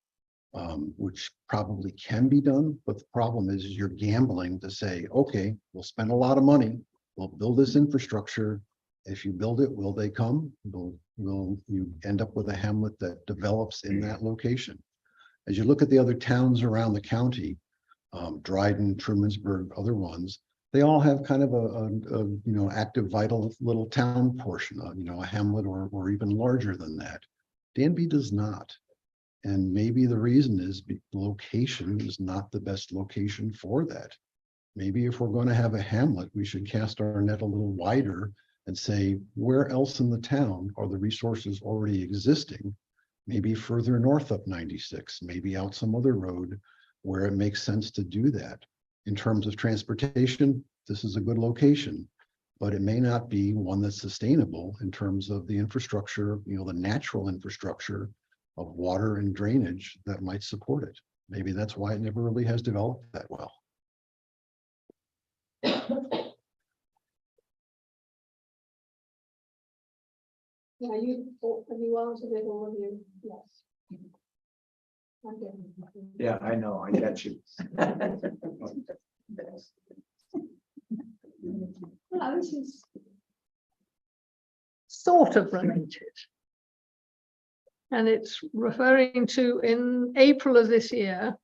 which probably can be done, but the problem is you're gambling to say, okay, we'll spend a lot of money, we'll build this infrastructure. If you build it, will they come? Will you end up with a hamlet that develops in that location? As you look at the other towns around the county, Dryden, Trumansburg, other ones, they all have kind of a active, vital little town portion, a hamlet or even larger than that. Danby does not. And maybe the reason is the location is not the best location for that. Maybe if we're going to have a hamlet, we should cast our net a little wider and say, where else in the town are the resources already existing? Maybe further north up 96, maybe out some other road where it makes sense to do that. In terms of transportation, this is a good location, but it may not be one that's sustainable in terms of the infrastructure, the natural infrastructure of water and drainage that might support it. Maybe that's why it never really has developed that well. Yeah, have you answered it all of you? Yes. Okay. Yeah, I know, I get you. Well, this is sort of related. And it's referring to, in April of this year,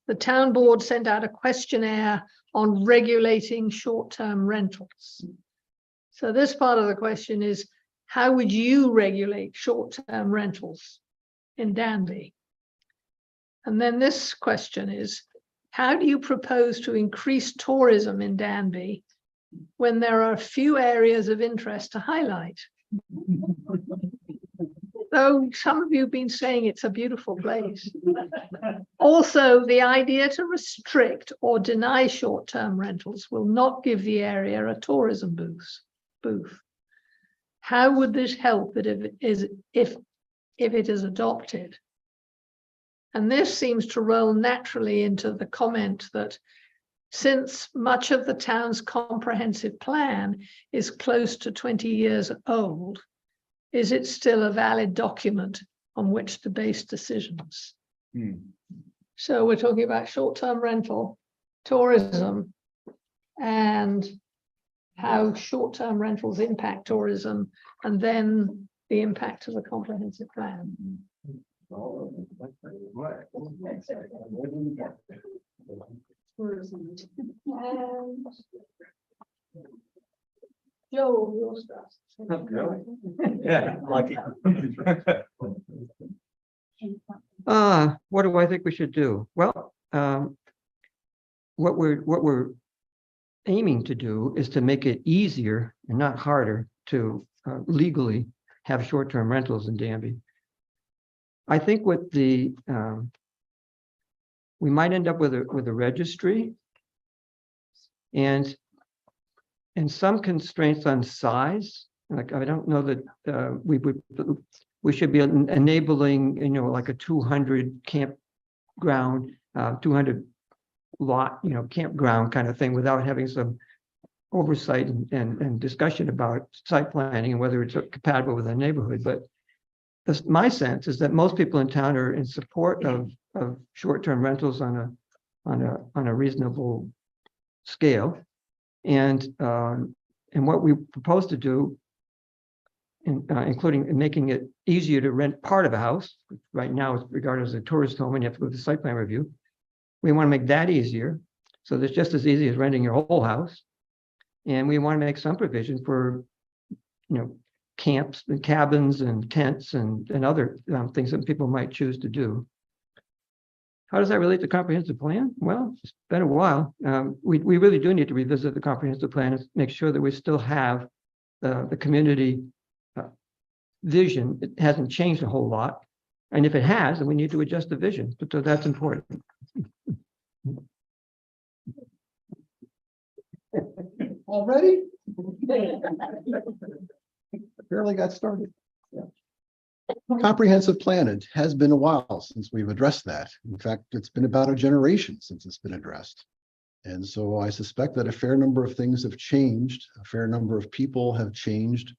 the town board sent out a questionnaire on regulating short-term rentals. So this part of the question is, how would you regulate short-term rentals in Danby? And then this question is, how do you propose to increase tourism in Danby when there are few areas of interest to highlight? Though some of you have been saying it's a beautiful place. Also, the idea to restrict or deny short-term rentals will not give the area a tourism booth. How would this help it if it is adopted? And this seems to roll naturally into the comment that since much of the town's comprehensive plan is close to 20 years old, is it still a valid document on which to base decisions? So we're talking about short-term rental, tourism, and how short-term rentals impact tourism, and then the impact of the comprehensive plan. Joel, your stuff. Yeah, lucky. What do I think we should do? Well, what we're aiming to do is to make it easier and not harder to legally have short-term rentals in Danby. I think with the we might end up with a registry and some constraints on size. Like, I don't know that we should be enabling, like a 200 campground, 200 lot, campground kind of thing without having some oversight and discussion about site planning and whether it's compatible with the neighborhood. But my sense is that most people in town are in support of short-term rentals on a reasonable scale. And what we propose to do, including making it easier to rent part of a house, right now it's regarded as a tourist home and you have to go to the site plan review. We want to make that easier So that's just as easy as renting your whole house. And we want to make some provision for, camps and cabins and tents and other things that people might choose to do. How does that relate to comprehensive plan? Well, it's been a while. We really do need to revisit the comprehensive plan and make sure that we still have the community vision. It hasn't changed a whole lot. And if it has, then we need to adjust the vision. So that's important. Already? Barely got started. Yeah. Comprehensive plan, it has been a while since we've addressed that. In fact, it's been about a generation since it's been addressed. And so I suspect that a fair number of things have changed, a fair number of people have changed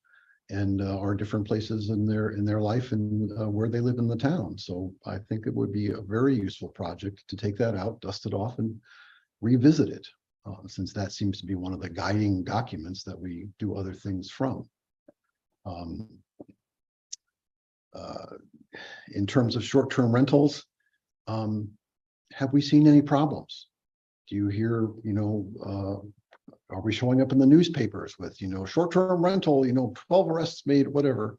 and are different places in their life and where they live in the town. So I think it would be a very useful project to take that out, dust it off and revisit it, since that seems to be one of the guiding documents that we do other things from. In terms of short-term rentals, have we seen any problems? Do you hear, are we showing up in the newspapers with, short-term rental, 12 arrests made, whatever?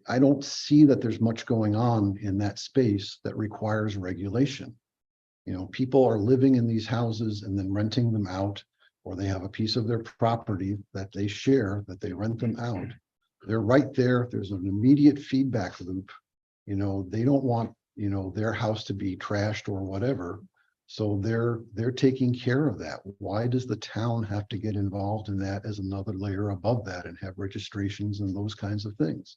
I don't see that there's much going on in that space that requires regulation. People are living in these houses and then renting them out, or they have a piece of their property that they share, that they rent them out. They're right there. There's an immediate feedback loop. They don't want, their house to be trashed or whatever. So they're taking care of that. Why does the town have to get involved in that as another layer above that and have registrations and those kinds of things?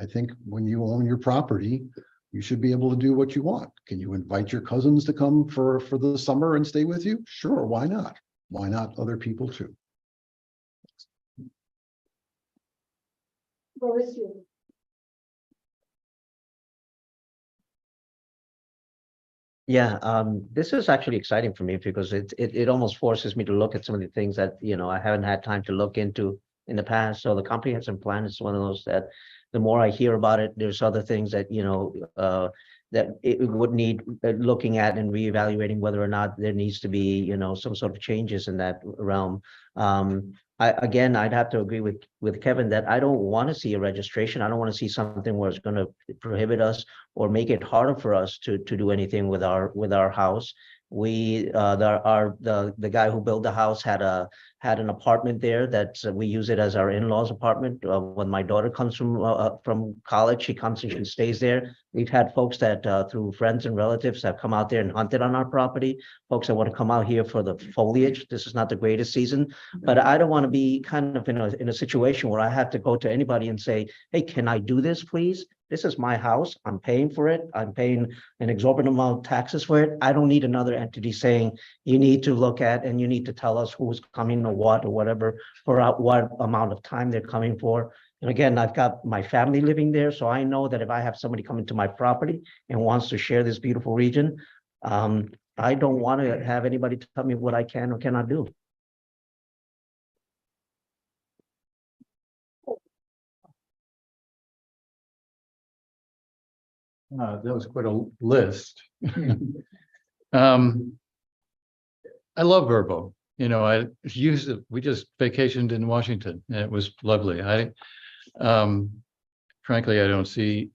I think when you own your property, you should be able to do what you want. Can you invite your cousins to come for the summer and stay with you? Sure, why not? Why not other people too? Mauricio. Yeah, this is actually exciting for me because it almost forces me to look at some of the things that, I haven't had time to look into in the past. So the comprehensive plan is one of those that the more I hear about it, there's other things that, that it would need looking at and reevaluating whether or not there needs to be, some sort of changes in that realm. I'd have to agree with Kevin that I don't want to see a registration. I don't want to see something where it's going to prohibit us or make it harder for us to do anything with our house. The guy who built the house had an apartment there that we use it as our in-laws apartment. When my daughter comes from college, she comes and she stays there. We've had folks that through friends and relatives have come out there and hunted on our property. Folks that want to come out here for the foliage. This is not the greatest season, but I don't want to be kind of in a situation where I have to go to anybody and say, hey, can I do this, please? This is my house. I'm paying for it. I'm paying an exorbitant amount of taxes for it. I don't need another entity saying you need to look at and you need to tell us who's coming or what or whatever for what amount of time they're coming for. And again, I've got my family living there, so I know that if I have somebody coming to my property and wants to share this beautiful region, I don't want to have anybody tell me what I can or cannot do. That was quite a list. I love Verbo. I used it. We just vacationed in Washington and it was lovely. Frankly, I don't see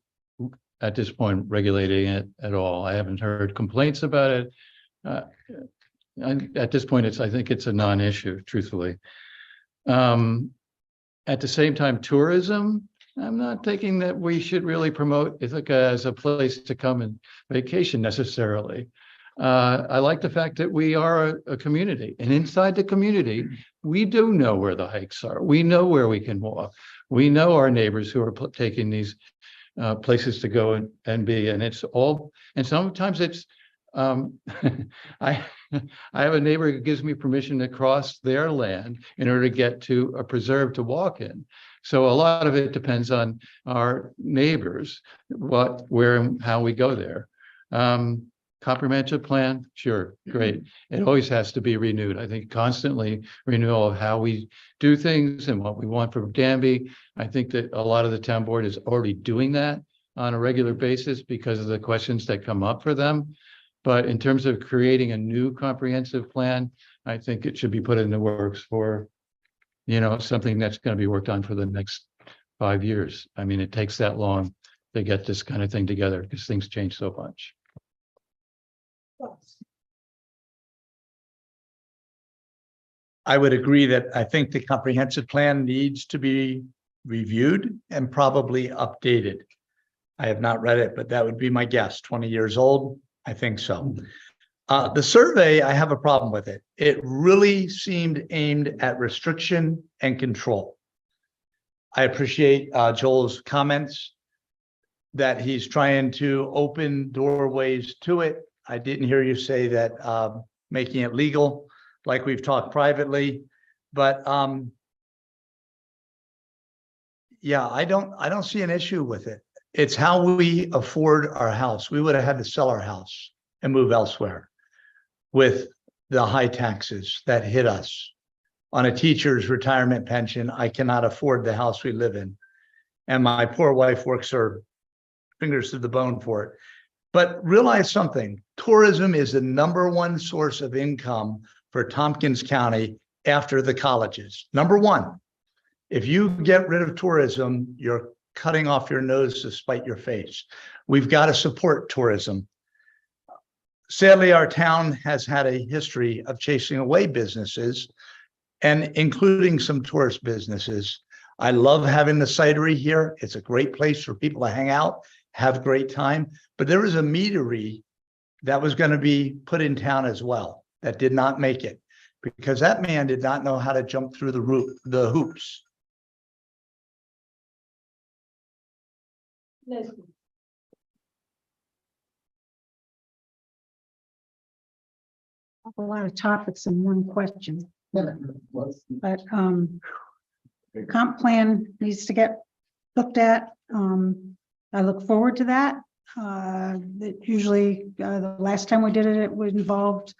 at this point regulating it at all. I haven't heard complaints about it. At this point, I think it's a non-issue, truthfully. At the same time, tourism, I'm not thinking that we should really promote Ithaca as a place to come and vacation necessarily. I like the fact that we are a community, and inside the community, we do know where the hikes are. We know where we can walk. We know our neighbors who are taking these places to go and be, and it's all. And sometimes it's. I have a neighbor who gives me permission to cross their land in order to get to a preserve to walk in. So a lot of it depends on our neighbors, where, and how we go there. Comprehensive plan, sure, great. It always has to be renewed. I think constantly renewal of how we do things and what we want from Danby. I think that a lot of the town board is already doing that on a regular basis because of the questions that come up for them. But in terms of creating a new comprehensive plan, I think it should be put in the works for, something that's going to be worked on for the next 5 years. I mean, it takes that long to get this kind of thing together because things change so much. I would agree that I think the comprehensive plan needs to be reviewed and probably updated. I have not read it, but that would be my guess. 20 years old, I think so. The survey, I have a problem with it. It really seemed aimed at restriction and control. I appreciate Joel's comments that he's trying to open doorways to it. I didn't hear you say that making it legal, like we've talked privately, but yeah, I don't see an issue with it. It's how we afford our house. We would have had to sell our house and move elsewhere with the high taxes that hit us. On a teacher's retirement pension, I cannot afford the house we live in. And my poor wife works her fingers to the bone for it. But realize something, tourism is the #1 source of income for Tompkins County after the colleges. #1. If you get rid of tourism, you're cutting off your nose to spite your face. We've got to support tourism. Sadly, our town has had a history of chasing away businesses and including some tourist businesses. I love having the cidery here. It's a great place for people to hang out, have a great time. But there was a meadery that was going to be put in town as well that did not make it because that man did not know how to jump through the hoops. A lot of topics in one question. But comp plan needs to get looked at. I look forward to that. Usually the last time we did it, it would involved,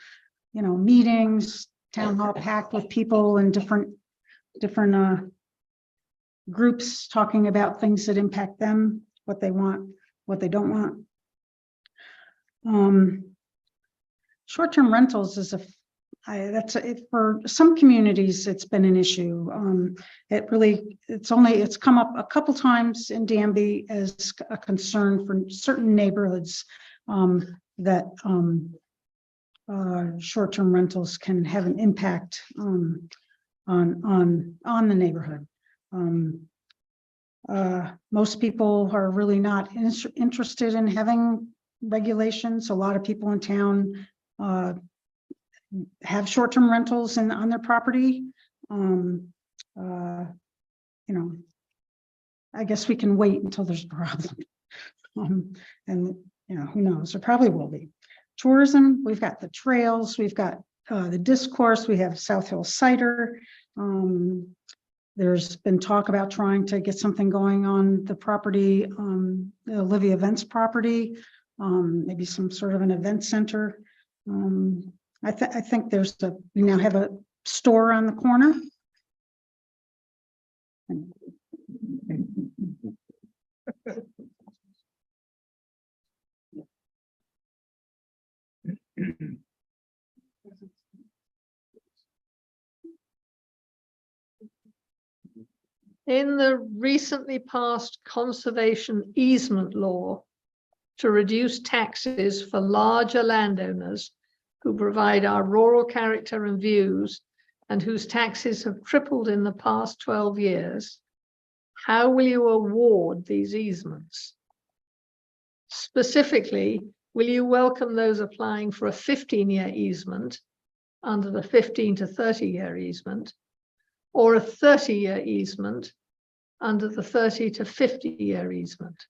meetings, town hall packed with people and different groups talking about things that impact them, what they want, what they don't want. Short-term rentals is for some communities, it's been an issue. It's come up a couple times in Danby as a concern for certain neighborhoods that short-term rentals can have an impact on the neighborhood. Most people are really not interested in having regulations. A lot of people in town have short-term rentals on their property. I guess we can wait until there's a problem. And who knows, there probably will be. Tourism, we've got the trails, we've got the discourse, we have South Hill Cider. There's been talk about trying to get something going on the property, the Olivia Events property, maybe some sort of an event center. I think we now have a store on the corner. In the recently passed conservation easement law to reduce taxes for larger landowners who provide our rural character and views and whose taxes have tripled in the past 12 years, how will you award these easements? Specifically, will you welcome those applying for a 15-year easement under the 15 to 30-year easement, or a 30-year easement under the 30 to 50-year easement?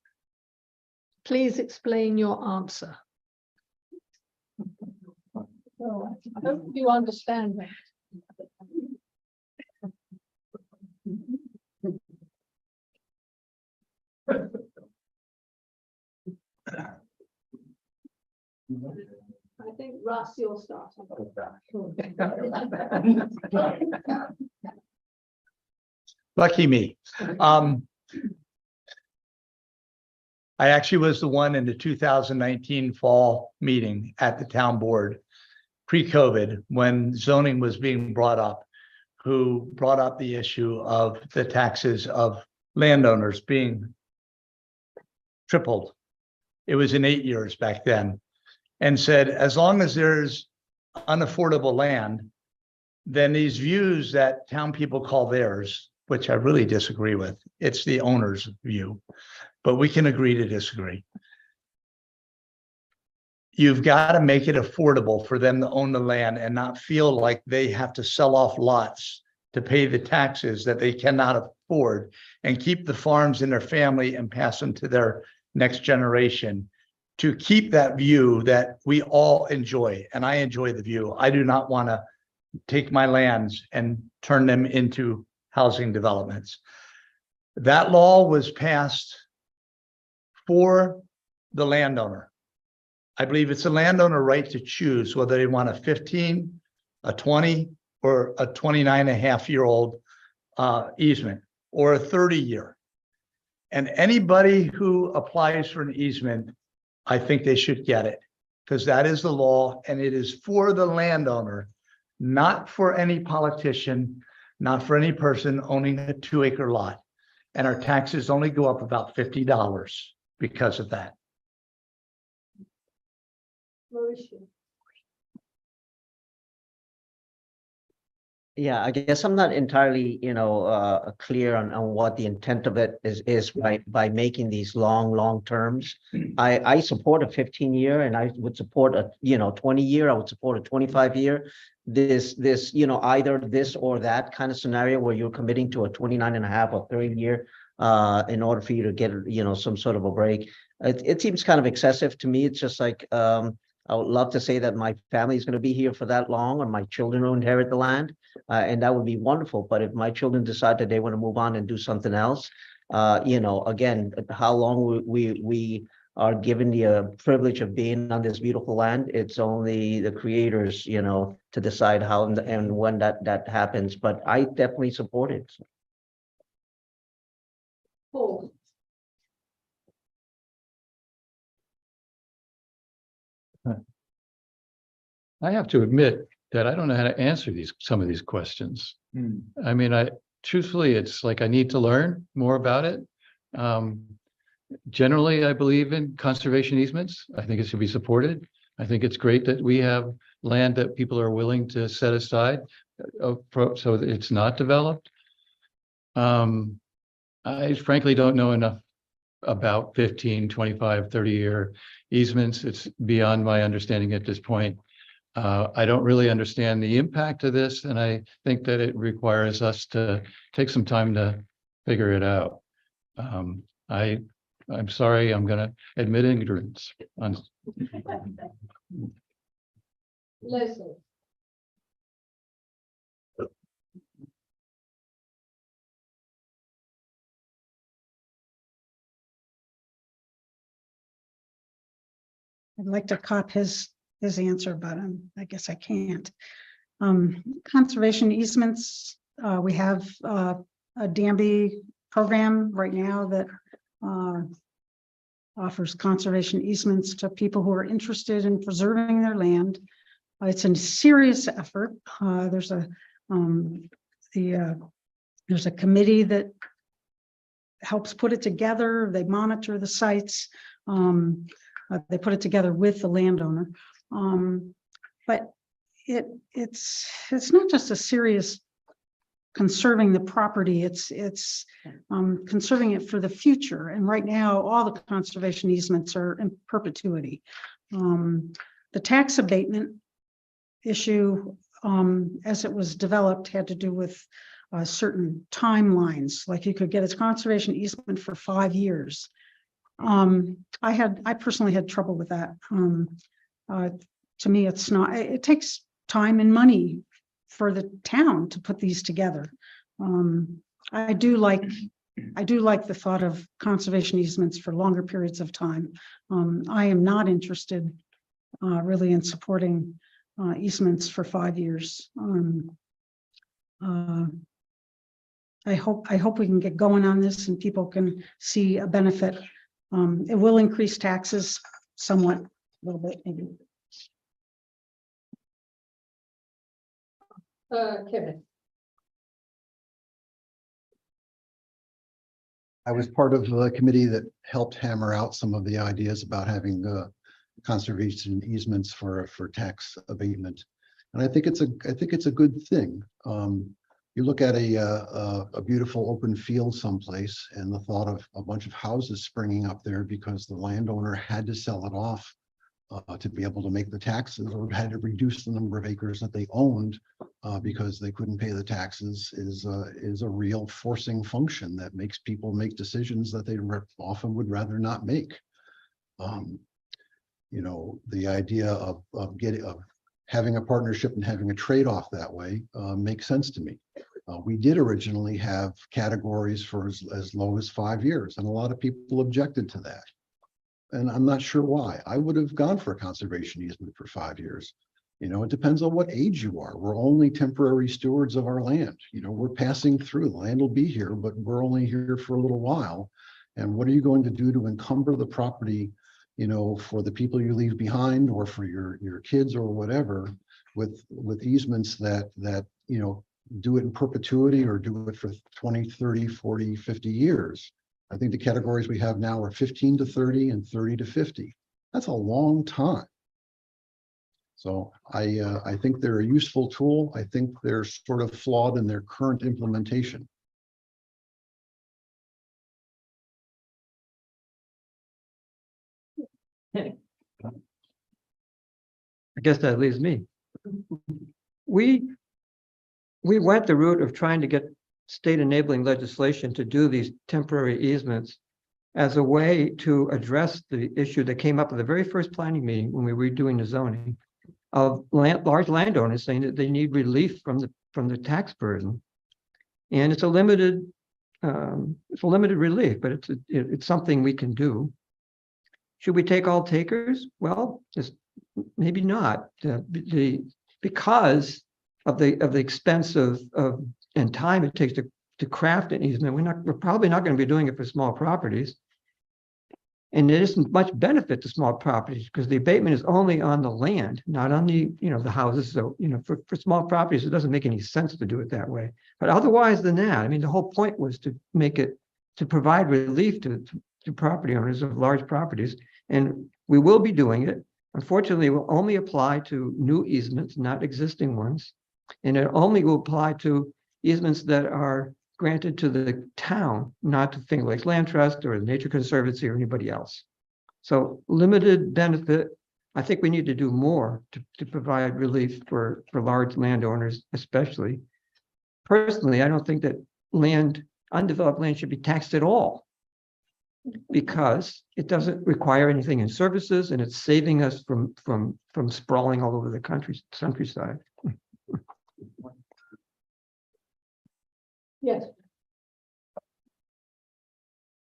Please explain your answer. Well, I hope you understand that. I think Russ, you'll start. Lucky me. I actually was the one in the 2019 fall meeting at the town board, pre-COVID, when zoning was being brought up, who brought up the issue of the taxes of landowners being tripled. It was in 8 years back then, and said, as long as there's unaffordable land, then these views that town people call theirs, which I really disagree with, it's the owner's view, but we can agree to disagree. You've got to make it affordable for them to own the land and not feel like they have to sell off lots to pay the taxes that they cannot afford, and keep the farms in their family and pass them to their next generation, to keep that view that we all enjoy. And I enjoy the view. I do not want to take my lands and turn them into housing developments. That law was passed for the landowner. I believe it's the landowner right to choose whether they want a 15, a 20, or a 29.5-year-old easement, or a 30-year. And anybody who applies for an easement, I think they should get it, because that is the law, and it is for the landowner, not for any politician, not for any person owning a 2-acre lot. And our taxes only go up about $50 because of that. Mauricio. Yeah, I guess I'm not entirely, clear on what the intent of it is by making these long terms. I support a 15-year, and I would support a 20-year. I would support a 25-year. This either this or that kind of scenario where you're committing to a 29.5 or 30-year in order for you to get some sort of a break. It seems kind of excessive to me. It's just like I would love to say that my family is going to be here for that long, or my children will inherit the land, and that would be wonderful. But if my children decide that they want to move on and do something else, again, how long we are given the privilege of being on this beautiful land, it's only the creators, to decide how and when that happens. But I definitely support it. Paul. I have to admit that I don't know how to answer some of these questions. I mean, truthfully, it's like I need to learn more about it. Generally, I believe in conservation easements. I think it should be supported. I think it's great that we have land that people are willing to set aside so that it's not developed. I frankly don't know enough about 15, 25, 30-year easements. It's beyond my understanding at this point. I don't really understand the impact of this, and I think that it requires us to take some time to figure it out. I'm sorry, I'm going to admit ignorance. Leslie. I'd like to cop his answer, but I guess I can't. Conservation easements, we have a Danby program right now that offers conservation easements to people who are interested in preserving their land. It's a serious effort. There's a committee that helps put it together. They monitor the sites. They put it together with the landowner. But it's not just a serious conserving the property, it's conserving it for the future. And right now, all the conservation easements are in perpetuity. The tax abatement issue, as it was developed, had to do with certain timelines. Like you could get a conservation easement for 5 years. I personally had trouble with that. To me, it's not, it takes time and money for the town to put these together. I do like the thought of conservation easements for longer periods of time. I am not interested really in supporting easements for 5 years. I hope we can get going on this and people can see a benefit It will increase taxes somewhat, a little bit, maybe. Kevin. I was part of the committee that helped hammer out some of the ideas about having conservation easements for tax abatement. And I think it's a good thing. You look at a beautiful open field someplace and the thought of a bunch of houses springing up there because the landowner had to sell it off to be able to make the taxes, or had to reduce the number of acres that they owned because they couldn't pay the taxes, is a real forcing function that makes people make decisions that they often would rather not make. You know, the idea of having a partnership and having a trade-off that way makes sense to me. We did originally have categories for as low as 5 years, and a lot of people objected to that. And I'm not sure why. I would have gone for a conservation easement for 5 years. You know, it depends on what age you are. We're only temporary stewards of our land. You know, we're passing through. The land will be here, but we're only here for a little while. And what are you going to do to encumber the property, you know, for the people you leave behind or for your kids or whatever, with easements that, you know, do it in perpetuity or do it for 20, 30, 40, 50 years. I think the categories we have now are 15 to 30 and 30 to 50. That's a long time. So I think they're a useful tool. I think they're sort of flawed in their current implementation. I guess that leaves me. We went the route of trying to get state enabling legislation to do these temporary easements as a way to address the issue that came up at the very first planning meeting when we were doing the zoning of large landowners saying that they need relief from the tax burden. And it's a limited relief, but it's something we can do. Should we take all takers? Well, maybe not, because of the expense of and time it takes to craft an easement. We're probably not going to be doing it for small properties. And there isn't much benefit to small properties because the abatement is only on the land, not on the, you know, the houses. So, you know, for small properties, it doesn't make any sense to do it that way. But otherwise than that, I mean, the whole point was to make it, to provide relief to property owners of large properties. And we will be doing it. Unfortunately, it will only apply to new easements, not existing ones. And it only will apply to easements that are granted to the town, not to Finger Lakes Land Trust or the Nature Conservancy or anybody else. So limited benefit. I think we need to do more to provide relief for large landowners, especially. Personally, I don't think that undeveloped land should be taxed at all, because it doesn't require anything in services and it's saving us from sprawling all over the countryside. Yes.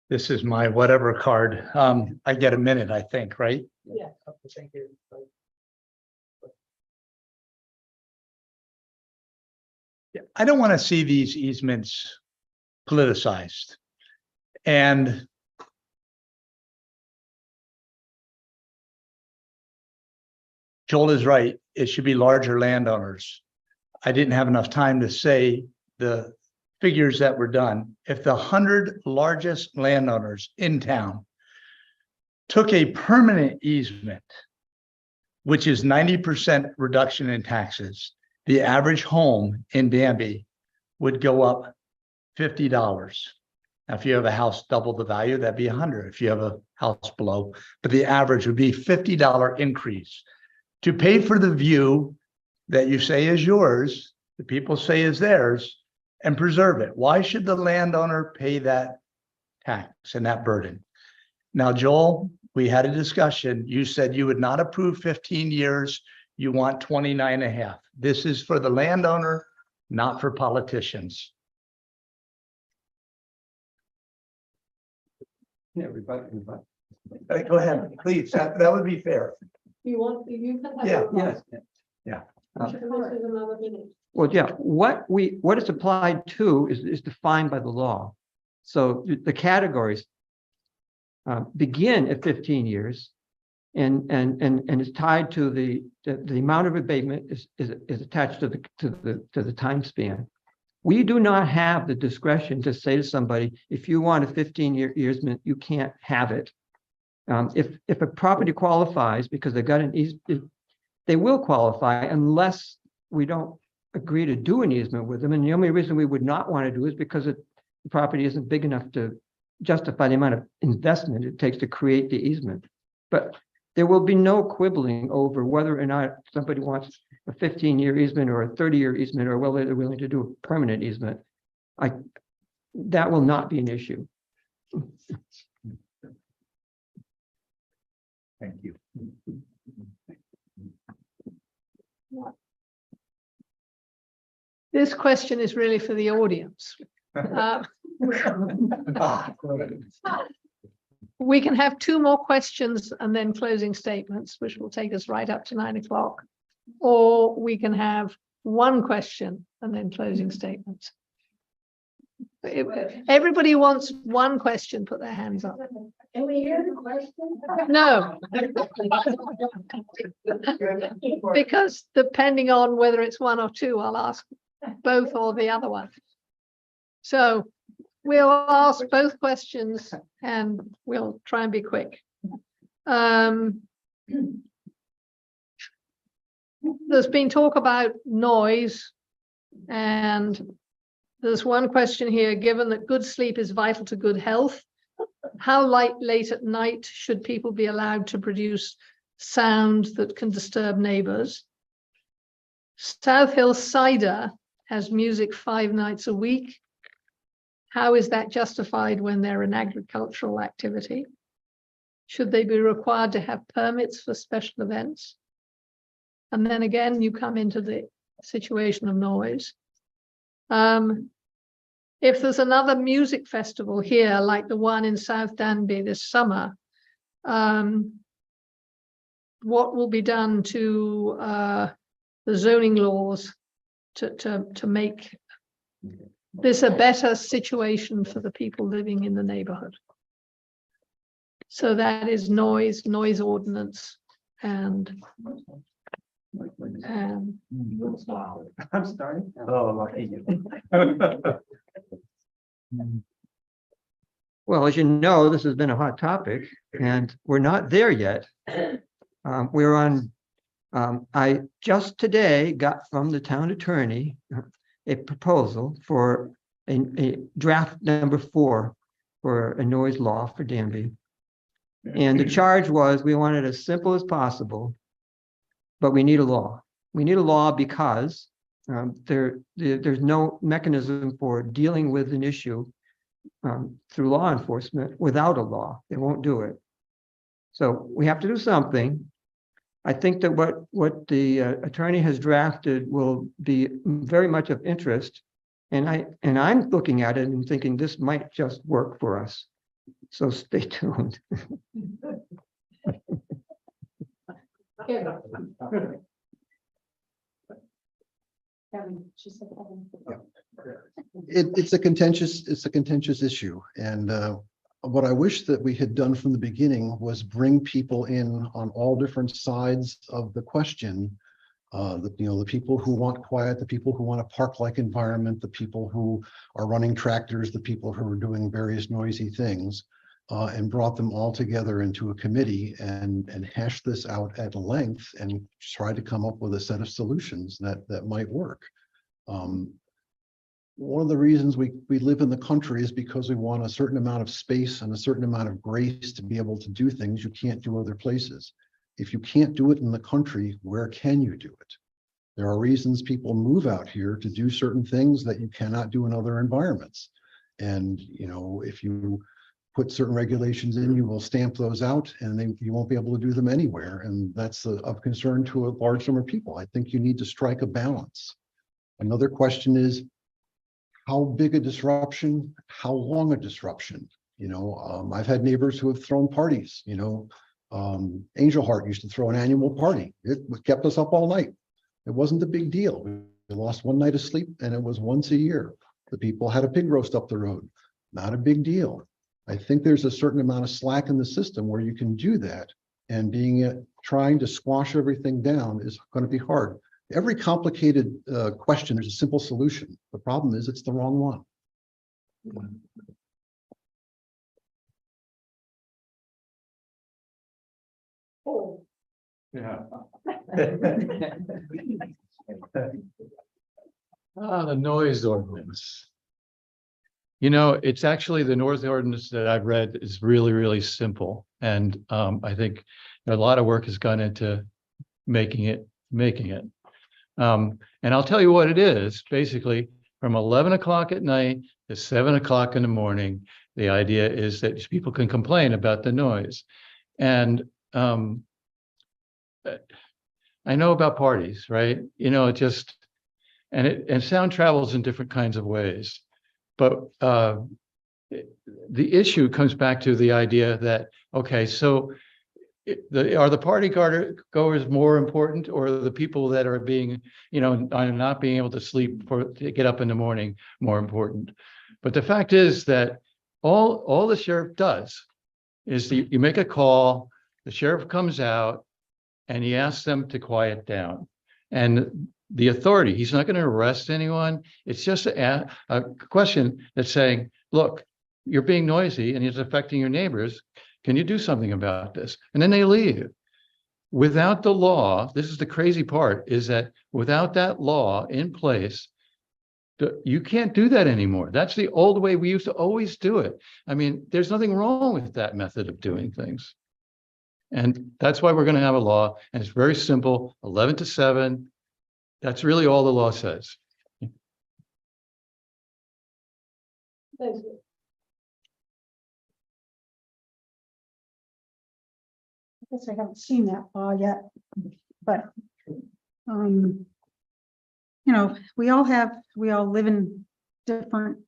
This is my whatever card. I get a minute, I think, right? Yeah. Thank you. Yeah, I don't want to see these easements politicized. And Joel is right. It should be larger landowners. I didn't have enough time to say the figures that were done. If the 100 largest landowners in town took a permanent easement, which is 90% reduction in taxes, the average home in Danby would go up $50. Now, if you have a house double the value, that'd be 100. If you have a house below, but the average would be $50 increase to pay for the view that you say is yours, the people say is theirs, and preserve it. Why should the landowner pay that tax and that burden? Now, Joel, we had a discussion. You said you would not approve 15 years. You want 29.5. This is for the landowner, not for politicians. Yeah, Go ahead, please. That would be fair. You can have. Yeah. Yes. Yeah. This is another minute. Well, yeah, what it's applied to is defined by the law. So the categories, begin at 15 years. And is tied to the amount of abatement is attached to the time span. We do not have the discretion to say to somebody, if you want a 15-year easement, you can't have it. If a property qualifies because they got an easement, they will qualify unless we don't agree to do an easement with them. And the only reason we would not want to do is because the property isn't big enough to justify the amount of investment it takes to create the easement. But there will be no quibbling over whether or not somebody wants a 15-year easement or a 30-year easement, or whether they're willing to do a permanent easement. That will not be an issue. Thank you. This question is really for the audience. We can have 2 more questions and then closing statements, which will take us right up to 9 o'clock. Or we can have 1 question and then closing statements. Everybody wants 1 question, put their hands up. Can we hear the question? No. Because depending on whether it's 1 or 2, I'll ask both or the other one. So we'll ask both questions and we'll try and be quick. There's been talk about noise, and there's 1 question here: given that good sleep is vital to good health, how late at night should people be allowed to produce sound that can disturb neighbors? South Hill Cider has music 5 nights a week. How is that justified when they're an agricultural activity? Should they be required to have permits for special events? And then again, you come into the situation of noise. If there's another music festival here, like the one in South Danby this summer, what will be done to the zoning laws to make this a better situation for the people living in the neighborhood? So that is noise ordinance and I'm starting. Oh, lucky you. Well, as you know, this has been a hot topic, and we're not there yet. We're on. I just today got from the town attorney a proposal for a draft number 4 for a noise law for Danby. And the charge was we want it as simple as possible, but we need a law. We need a law because there's no mechanism for dealing with an issue through law enforcement without a law. They won't do it. So we have to do something. I think that what the attorney has drafted will be very much of interest. And I'm looking at it and thinking this might just work for us. So stay tuned. It's a contentious issue, and what I wish that we had done from the beginning was bring people in on all different sides of the question. The people who want quiet, the people who want a park-like environment, the people who are running tractors, the people who are doing various noisy things, and brought them all together into a committee and hashed this out at length and tried to come up with a set of solutions that might work. One of the reasons we live in the country is because we want a certain amount of space and a certain amount of grace to be able to do things you can't do other places. If you can't do it in the country, where can you do it? There are reasons people move out here to do certain things that you cannot do in other environments. And, if you put certain regulations in, you will stamp those out and you won't be able to do them anywhere. And that's of concern to a large number of people. I think you need to strike a balance. Another question is, how big a disruption? How long a disruption? I've had neighbors who have thrown parties. Angel Heart used to throw an annual party. It kept us up all night. It wasn't a big deal. We lost one night of sleep, and it was once a year. The people had a pig roast up the road. Not a big deal. I think there's a certain amount of slack in the system where you can do that. And trying to squash everything down is going to be hard. Every complicated question, there's a simple solution. The problem is it's the wrong one. Oh, Yeah. The noise ordinance. You know, it's actually the noise ordinance that I've read is really, really simple. And I think a lot of work has gone into making it. And I'll tell you what it is. Basically, from 11 o'clock at night to 7 o'clock in the morning, the idea is that people can complain about the noise. And I know about parties, right? You know, it just, and sound travels in different kinds of ways. But the issue comes back to the idea that, okay, so are the party goers more important, or the people that are being, you know, are not being able to sleep to get up in the morning more important? But the fact is that all the sheriff does is you make a call, the sheriff comes out, and he asks them to quiet down. And the authority, he's not going to arrest anyone. It's just a question that's saying, look, you're being noisy and it's affecting your neighbors. Can you do something about this? And then they leave. Without the law, this is the crazy part, is that without that law in place, you can't do that anymore. That's the old way we used to always do it. I mean, there's nothing wrong with that method of doing things. And that's why we're going to have a law. And it's very simple, 11 to 7. That's really all the law says. those I guess I haven't seen that law yet, but, you know, we all live in different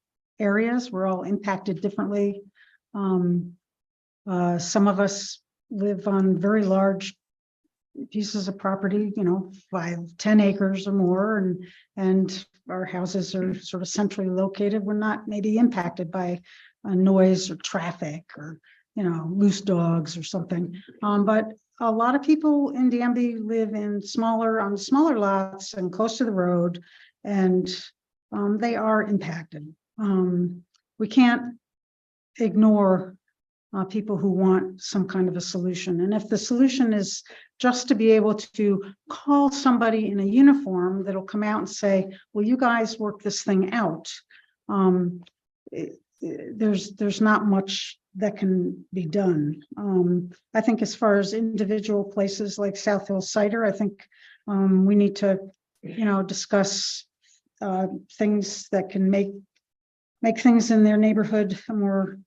areas. We're all impacted differently. Some of us live on very large pieces of property, you know, 5-10 acres or more, and our houses are sort of centrally located. We're not maybe impacted by noise or traffic or, you know, loose dogs or something. But a lot of people in Danby live on smaller lots and close to the road, and they are impacted. We can't ignore people who want some kind of a solution. And if the solution is just to be able to call somebody in a uniform that'll come out and say, well, you guys work this thing out, there's not much that can be done. I think as far as individual places like South Hill Cider, I think we need to, you know, discuss things that can make things in their neighborhood more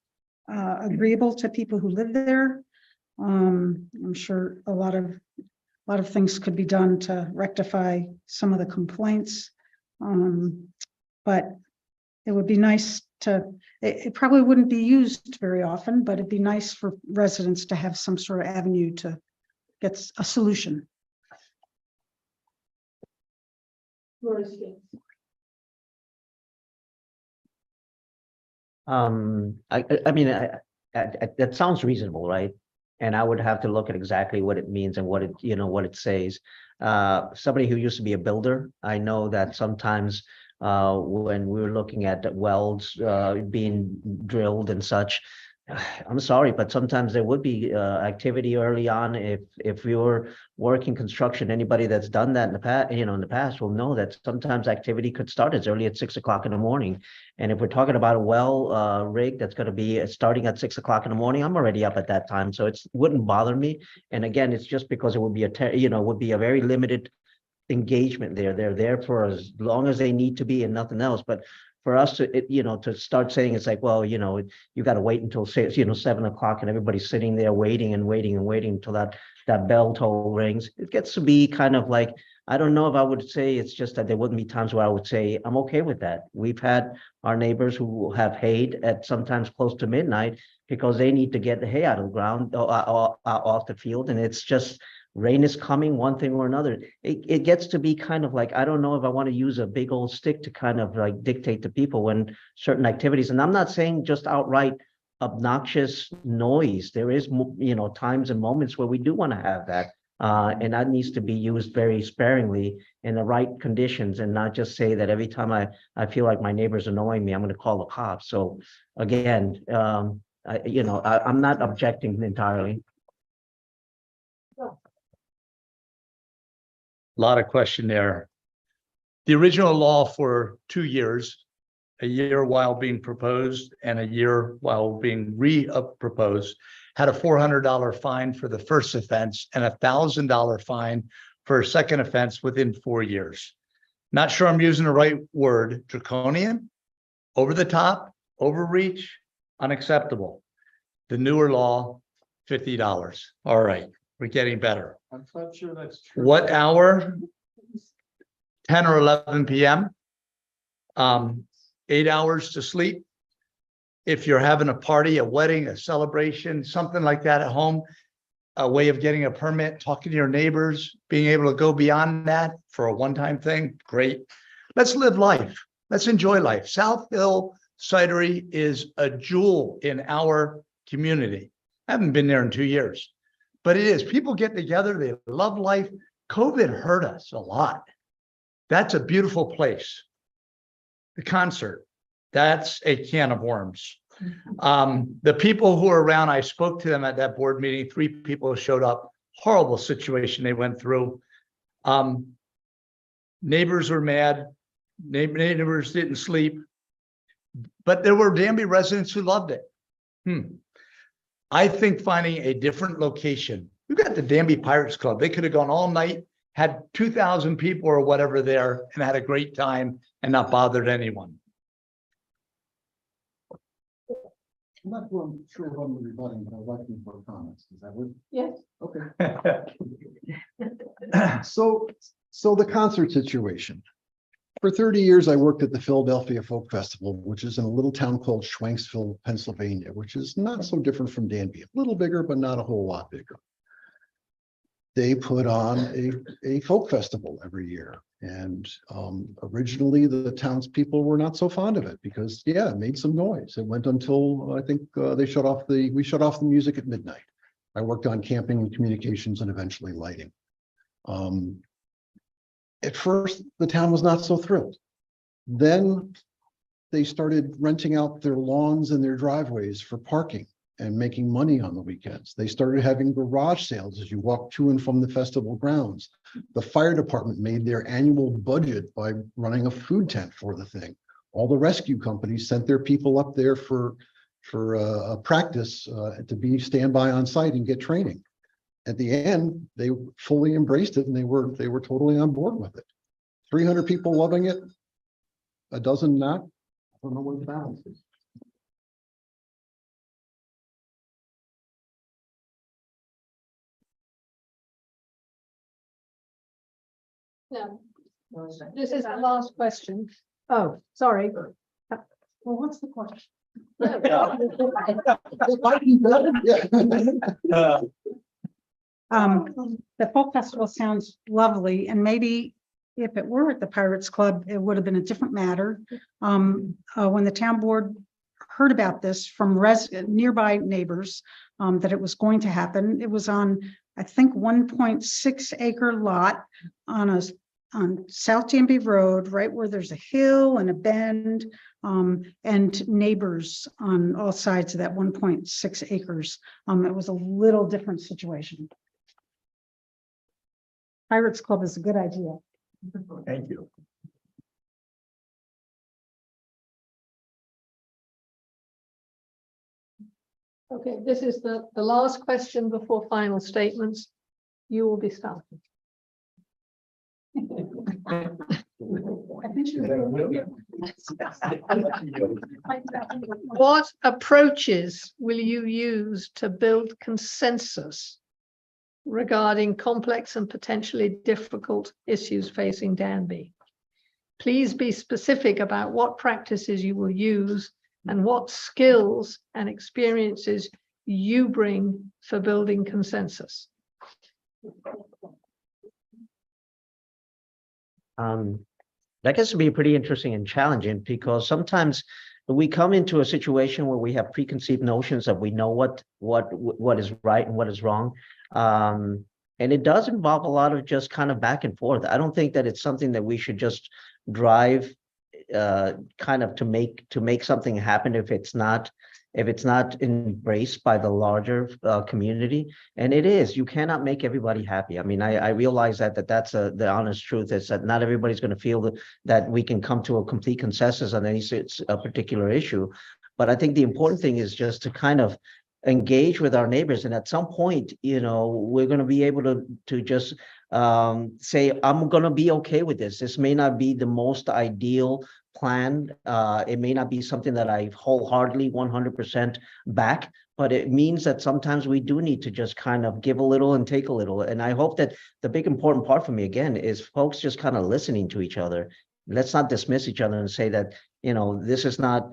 agreeable to people who live there. I'm sure a lot of things could be done to rectify some of the complaints. But it would be nice to, it probably wouldn't be used very often, but it'd be nice for residents to have some sort of avenue to get a solution. I mean, that sounds reasonable, right? And I would have to look at exactly what it means and what it, you know, what it says. Somebody who used to be a builder, I know that sometimes when we were looking at wells being drilled and such, I'm sorry, but sometimes there would be activity early on. If we were working construction, anybody that's done that in the past, you know, in the past will know that sometimes activity could start as early as 6 o'clock in the morning. And if we're talking about a well rig that's going to be starting at 6 o'clock in the morning, I'm already up at that time, so it wouldn't bother me. And again, it's just because it would be would be a very limited engagement there. They're there for as long as they need to be and nothing else. But for us to, to start saying it's like, well, you got to wait until 7 o'clock and everybody's sitting there waiting and waiting and waiting until that bell toll rings. It gets to be kind of like, I don't know if I would say, it's just that there wouldn't be times where I would say I'm okay with that. We've had our neighbors who have hayed at sometimes close to midnight because they need to get the hay out of the ground, off the field, and it's just, rain is coming, one thing or another. It gets to be kind of like, I don't know if I want to use a big old stick to kind of like dictate to people when certain activities, and I'm not saying just outright obnoxious noise. There is, times and moments where we do want to have that. And that needs to be used very sparingly in the right conditions and not just say that every time I feel like my neighbor's annoying me, I'm going to call the cops. So again, I'm not objecting entirely. A lot of question there. The original law for 2 years, a year while being proposed and a year while being proposed, had a $400 fine for the first offense and a $1,000 fine for a second offense within 4 years. Not sure I'm using the right word. Draconian, over the top, overreach, unacceptable. The newer law, $50. All right, we're getting better. I'm not sure that's true. What hour? 10 or 11 p.m. 8 hours to sleep. If you're having a party, a wedding, a celebration, something like that at home, a way of getting a permit, talking to your neighbors, being able to go beyond that for a one-time thing, great. Let's live life. Let's enjoy life. South Hill Cidery is a jewel in our community. I haven't been there in 2 years, but it is. People get together. They love life. COVID hurt us a lot. That's a beautiful place. The concert, that's a can of worms. The people who were around, I spoke to them at that board meeting. 3 people showed up. Horrible situation they went through. Neighbors were mad. Neighbors didn't sleep. But there were Danby residents who loved it. I think finding a different location. We've got the Danby Pirates Club. They could have gone all night, had 2,000 people or whatever there, and had a great time and not bothered anyone. I'm not sure if I'm rebutting, but I'd like you for comments. Is that what? Yes. Okay. So the concert situation. For 30 years, I worked at the Philadelphia Folk Festival, which is in a little town called Schwenksville, Pennsylvania, which is not so different from Danby. A little bigger, but not a whole lot bigger. They put on a folk festival every year. And originally the townspeople were not so fond of it because, yeah, it made some noise. It went until I think we shut off the music at midnight. I worked on camping and communications and eventually lighting. At first, the town was not so thrilled. Then they started renting out their lawns and their driveways for parking and making money on the weekends. They started having garage sales as you walk to and from the festival grounds. The fire department made their annual budget by running a food tent for the thing. All the rescue companies sent their people up there for a practice to be standby on site and get training. At the end, they fully embraced it and they were totally on board with it. 300 people loving it, a dozen not. I don't know what the balance is. No. This is the last question. Oh, sorry. Well, what's the question? The folk festival sounds lovely, and maybe if it were at the Pirates Club, it would have been a different matter. When the town board heard about this from nearby neighbors, that it was going to happen, it was on, I think, 1.6 acre lot on South Danby Road, right where there's a hill and a bend, and neighbors on all sides of that 1.6 acres. It was a little different situation. Pirates Club is a good idea. Thank you. Okay, this is the last question before final statements. You will be starting. What approaches will you use to build consensus regarding complex and potentially difficult issues facing Danby? Please be specific about what practices you will use and what skills and experiences you bring for building consensus. That gets to be pretty interesting and challenging because sometimes we come into a situation where we have preconceived notions that we know what is right and what is wrong. And it does involve a lot of just kind of back and forth. I don't think that it's something that we should just drive kind of to make something happen if it's not embraced by the larger community. And it is, you cannot make everybody happy. I mean, I realize that's the honest truth, is that not everybody's going to feel that we can come to a complete consensus on any particular issue. But I think the important thing is just to kind of engage with our neighbors. And at some point, we're going to be able to just say, I'm going to be okay with this. This may not be the most ideal plan. It may not be something that I wholeheartedly 100% back, but it means that sometimes we do need to just kind of give a little and take a little. And I hope that the big important part for me, again, is folks just kind of listening to each other. Let's not dismiss each other and say that, this is not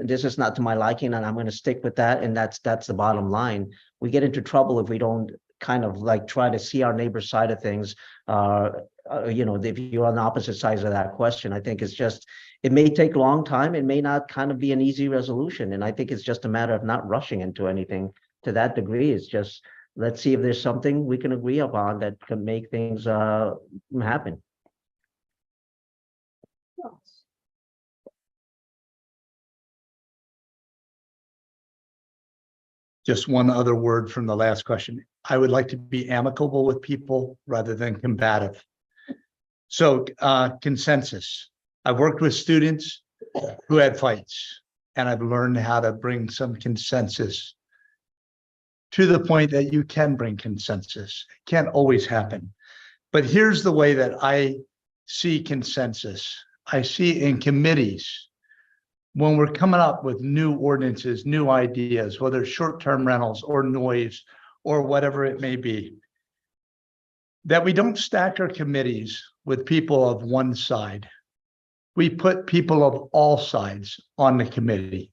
to my liking and I'm going to stick with that. And that's the bottom line. We get into trouble if we don't kind of like try to see our neighbor's side of things. If you're on the opposite sides of that question, I think it may take a long time. It may not kind of be an easy resolution. And I think it's just a matter of not rushing into anything to that degree. It's just, let's see if there's something we can agree upon that can make things happen. Just one other word from the last question. I would like to be amicable with people rather than combative. So consensus. I've worked with students who had fights, and I've learned how to bring some consensus to the point that you can bring consensus. It can't always happen. But here's the way that I see consensus. I see in committees, when we're coming up with new ordinances, new ideas, whether it's short-term rentals or noise or whatever it may be, that we don't stack our committees with people of one side. We put people of all sides on the committee.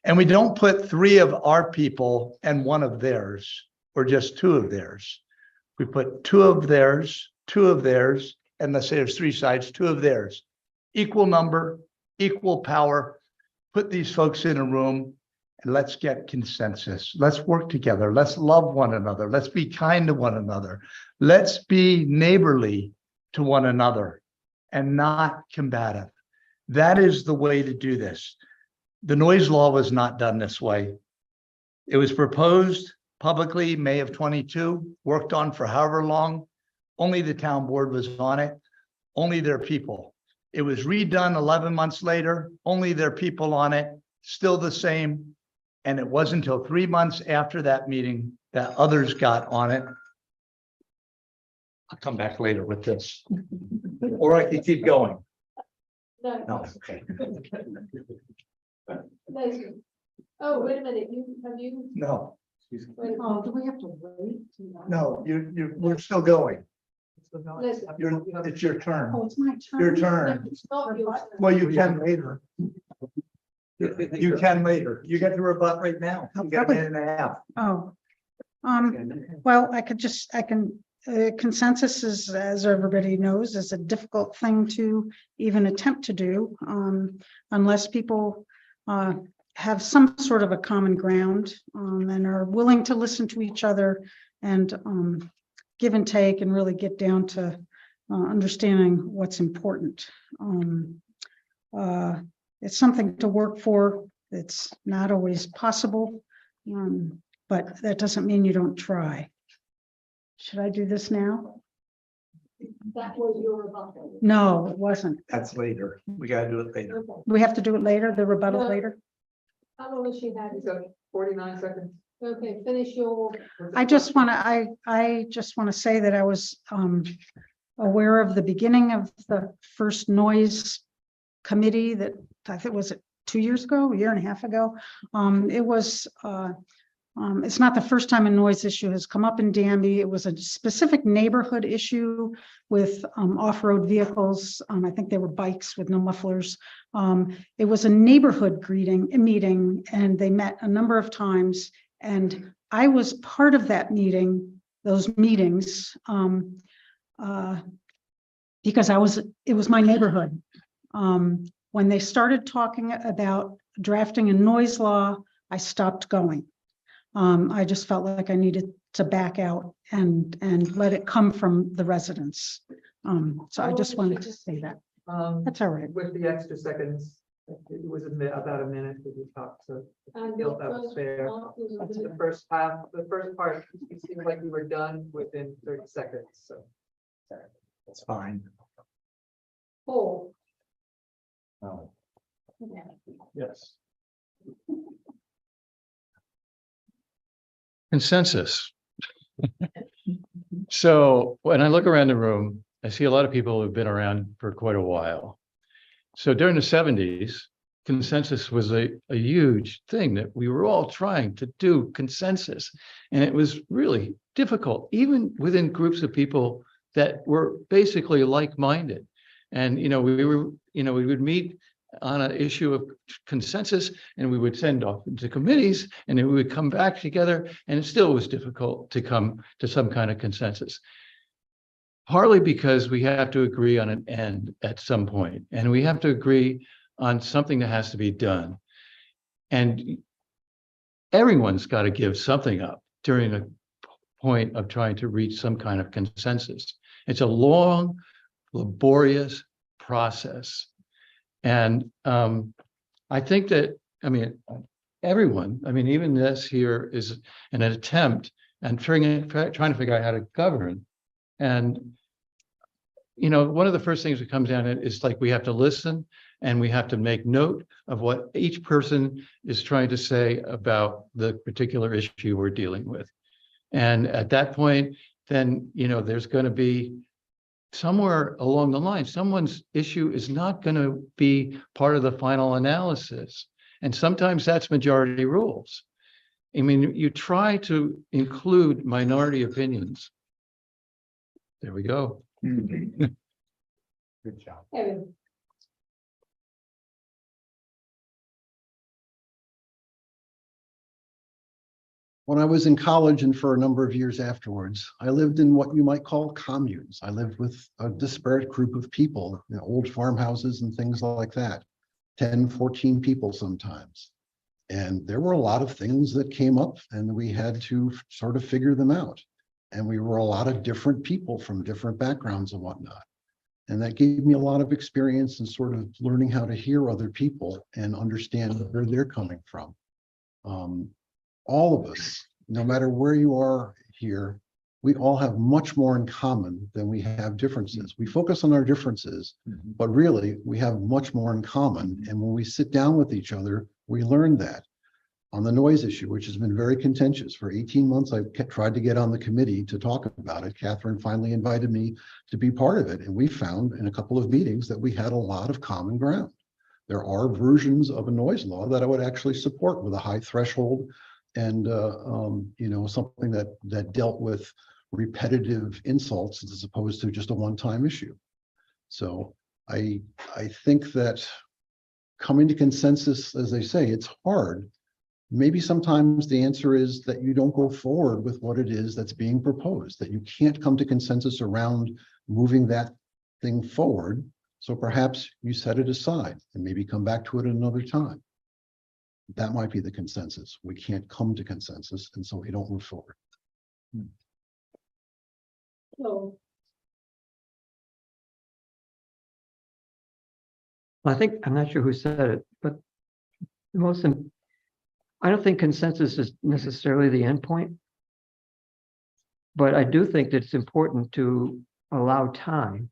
And we don't put 3 of our people and 1 of theirs, or just 2 of theirs. We put 2 of theirs, 2 of theirs, and let's say there's 3 sides, 2 of theirs. Equal number, equal power. Put these folks in a room and let's get consensus. Let's work together. Let's love one another. Let's be kind to one another. Let's be neighborly to one another and not combative. That is the way to do this. The noise law was not done this way. It was proposed publicly May of 22, worked on for however long. Only the town board was on it, only their people. It was redone 11 months later, only their people on it, still the same. And it wasn't until 3 months after that meeting that others got on it. I'll come back later with this. Or I can keep going. No, okay. Oh, wait a minute, have you? No. Oh, do we have to wait? No, we're still going. Listen. It's your turn. Oh, it's my turn. Your turn. It's not your turn. Well, you can later. You can later. You get to rebut right now. You got a minute and a half. Oh, well, consensus is, as everybody knows, is a difficult thing to even attempt to do, unless people have some sort of a common ground, and are willing to listen to each other and give and take and really get down to understanding what's important. It's something to work for. It's not always possible, but that doesn't mean you don't try. Should I do this now? That was your rebuttal. No, it wasn't. That's later. We gotta do it later. Okay. We have to do it later, the rebuttal No. later? How long has she had? it? 49 seconds. Okay, finish your. I just want to say that I was aware of the beginning of the first noise committee that I think was 2 years ago, a year and a half ago. It's not the first time a noise issue has come up in Danby. It was a specific neighborhood issue with off-road vehicles. I think they were bikes with no mufflers. It was a neighborhood meeting, and they met a number of times. And I was part of that meeting, those meetings, because it was my neighborhood. When they started talking about drafting a noise law, I stopped going. I just felt like I needed to back out and let it come from the residents. So I just wanted to say that. That's all right. With the extra seconds, it was about a minute that we talked, so. And Felt that was fair. That's the first half, the first part, it seemed like we were done within 30 seconds, so. That's fine. Paul. Yes. Consensus. So when I look around the room, I see a lot of people who've been around for quite a while. So during the 70s, consensus was a huge thing that we were all trying to do consensus. And it was really difficult, even within groups of people that were basically like-minded. And, we would meet on an issue of consensus and we would send off into committees and then we would come back together and it still was difficult to come to some kind of consensus. Partly because we have to agree on an end at some point and we have to agree on something that has to be done. And everyone's got to give something up during a point of trying to reach some kind of consensus. It's a long, laborious process. And I think that, everyone, even this here is an attempt and trying to figure out how to govern. And, one of the first things that comes down is like we have to listen and we have to make note of what each person is trying to say about the particular issue we're dealing with. And at that point, then, there's going to be somewhere along the line, someone's issue is not going to be part of the final analysis. And sometimes that's majority rules. You try to include minority opinions. There we go. Good job. Erin. When I was in college and for a number of years afterwards, I lived in what you might call communes. I lived with a disparate group of people, old farmhouses and things like that, 10, 14 people sometimes. And there were a lot of things that came up and we had to sort of figure them out. And we were a lot of different people from different backgrounds and whatnot. And that gave me a lot of experience in sort of learning how to hear other people and understand where they're coming from. All of us, no matter where you are here, we all have much more in common than we have differences. We focus on our differences, but really we have much more in common. And when we sit down with each other, we learn that. On the noise issue, which has been very contentious for 18 months, I've tried to get on the committee to talk about it. Catherine finally invited me to be part of it. And we found in a couple of meetings that we had a lot of common ground. There are versions of a noise law that I would actually support with a high threshold and something that dealt with repetitive insults as opposed to just a one-time issue. So I think that coming to consensus, as they say, it's hard. Maybe sometimes the answer is that you don't go forward with what it is that's being proposed, that you can't come to consensus around moving that thing forward. So perhaps you set it aside and maybe come back to it another time. That might be the consensus. We can't come to consensus, and so we don't move forward. So, I think, I'm not sure who said it, but I don't think consensus is necessarily the endpoint. But I do think that it's important to allow time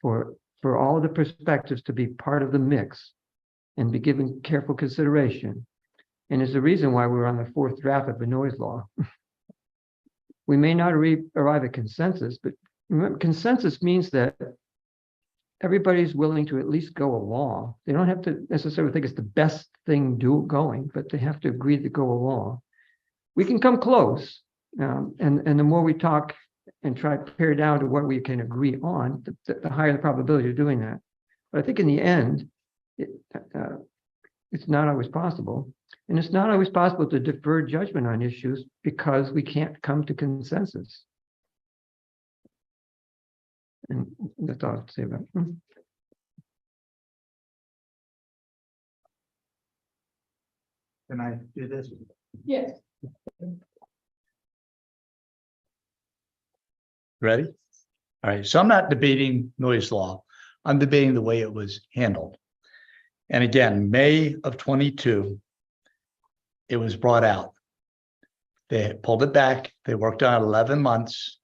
for all of the perspectives to be part of the mix and be given careful consideration. And it's the reason why we're on the fourth draft of the noise law. We may not arrive at consensus, but remember, consensus means that everybody's willing to at least go along. They don't have to necessarily think it's the best thing going, but they have to agree to go along. We can come close, and the more we talk and try to pare down to what we can agree on, the higher the probability of doing that. But I think in the end, it's not always possible. And it's not always possible to defer judgment on issues because we can't come to consensus. And that's all I have to say about it. Can I do this? Yes. Ready? All right, so I'm not debating noise law. I'm debating the way it was handled. And again, May of 22, it was brought out. They pulled it back. They worked on it 11 months.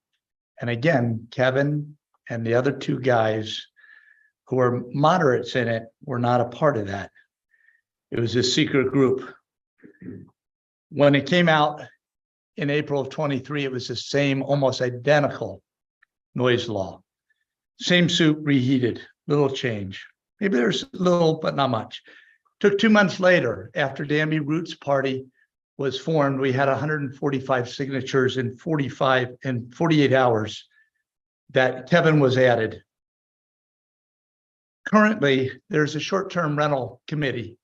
And again, Kevin and the other two guys who were moderates in it were not a part of that. It was a secret group. When it came out in April of 23, it was the same, almost identical noise law. Same soup, reheated, little change. Maybe there's a little, but not much. Took 2 months later, after Danby Roots Party was formed, we had 145 signatures in 48 hours that Kevin was added. Currently, there's a short-term rental committee.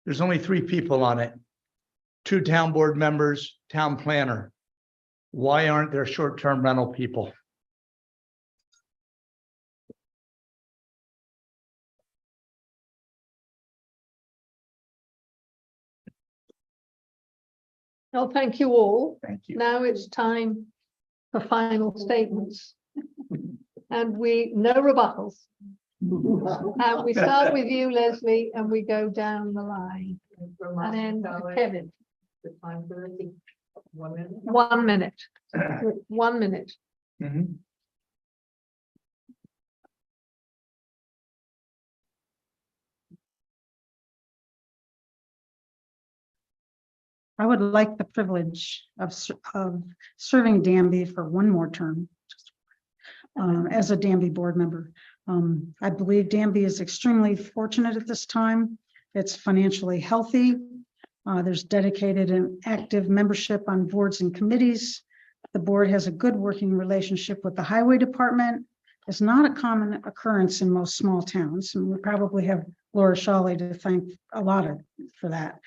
There's only 3 people on it. 2 town board members, town planner. Why aren't there short-term rental people? Well, thank you all. Thank you. Now it's time for final statements. And no rebuttals. And we start with you, Leslie, and we go down the line. And then Kevin. 1 minute. 1 minute. Mhm. I would like the privilege of serving Danby for one more term as a Danby board member. I believe Danby is extremely fortunate at this time. It's financially healthy. There's dedicated and active membership on boards and committees. The board has a good working relationship with the highway department. It's not a common occurrence in most small towns, and we probably have Laura Shawley to thank a lot for that.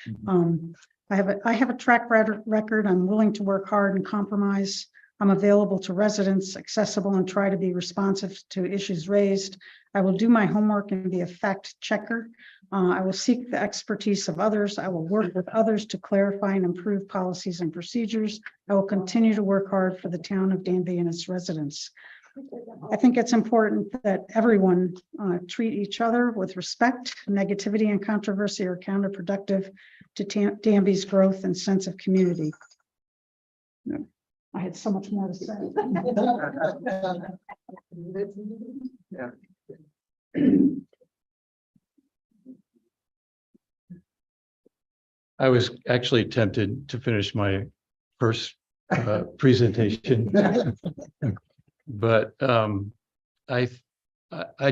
I have a track record. I'm willing to work hard and compromise. I'm available to residents, accessible, and try to be responsive to issues raised. I will do my homework and be a fact checker. I will seek the expertise of others. I will work with others to clarify and improve policies and procedures. I will continue to work hard for the town of Danby and its residents. I think it's important that everyone treat each other with respect. Negativity and controversy are counterproductive to Danby's growth and sense of community. I had so much more to say. I was actually tempted to finish my first presentation. But I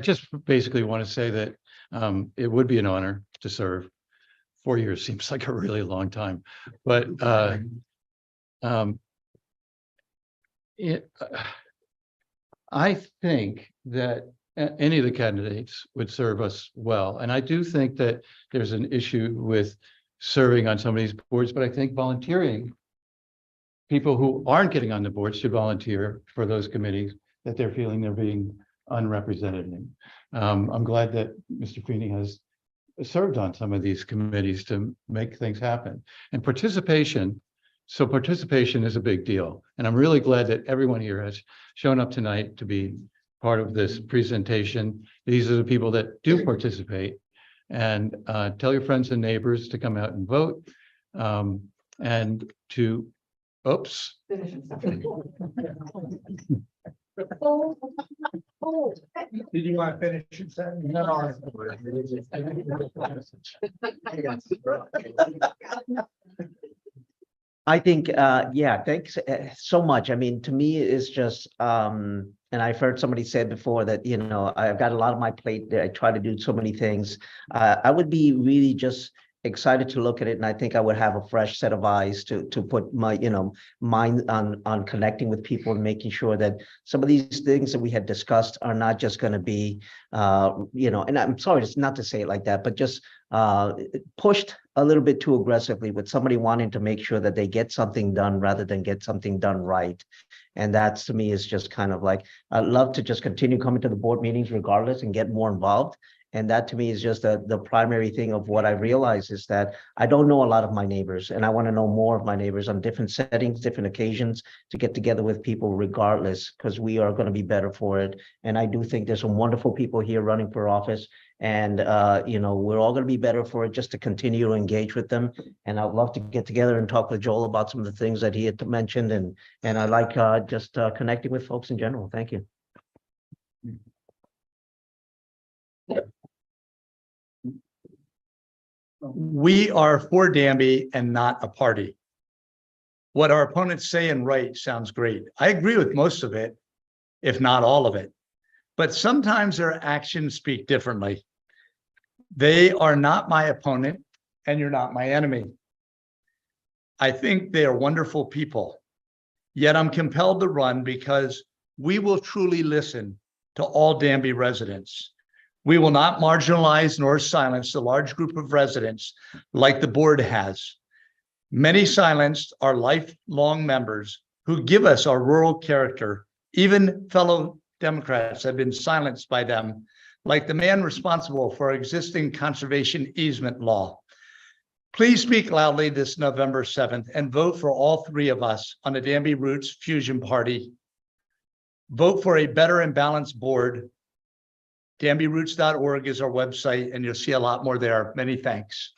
just basically want to say that it would be an honor to serve. 4 years seems like a really long time, but I think that any of the candidates would serve us well. And I do think that there's an issue with serving on some of these boards, but I think volunteering, people who aren't getting on the board should volunteer for those committees that they're feeling they're being unrepresented in. I'm glad that Mr. Feeney has served on some of these committees to make things happen. And participation is a big deal. And I'm really glad that everyone here has shown up tonight to be part of this presentation. These are the people that do participate. And tell your friends and neighbors to come out and vote. And to, oops. Did you want to finish your sentence? No. I think, yeah, thanks so much. I mean, to me, it's just, and I've heard somebody say before that, you know, I've got a lot on my plate. I try to do so many things. I would be really just excited to look at it, and I think I would have a fresh set of eyes to put my, you know, mind on connecting with people and making sure that some of these things that we had discussed are not just going to be, you know, and I'm sorry, it's not to say it like that, but just pushed a little bit too aggressively with somebody wanting to make sure that they get something done rather than get something done right. And that to me is just kind of like, I'd love to just continue coming to the board meetings regardless and get more involved. And that to me is just the primary thing of what I realize is that I don't know a lot of my neighbors, and I want to know more of my neighbors on different settings, different occasions, to get together with people regardless, because we are going to be better for it. And I do think there's some wonderful people here running for office, and we're all going to be better for it just to continue to engage with them. And I'd love to get together and talk with Joel about some of the things that he had mentioned, and I like just connecting with folks in general. Thank you. We are for Danby and not a party. What our opponents say and write sounds great. I agree with most of it, if not all of it. But sometimes their actions speak differently. They are not my opponent, and you're not my enemy. I think they are wonderful people. Yet I'm compelled to run because we will truly listen to all Danby residents. We will not marginalize nor silence the large group of residents like the board has. Many silenced are lifelong members who give us our rural character. Even fellow Democrats have been silenced by them, like the man responsible for existing conservation easement law. Please speak loudly this November 7th and vote for all three of us on the Danby Roots Fusion Party. Vote for a better and balanced board. DanbyRoots.org is our website, and you'll see a lot more there. Many thanks.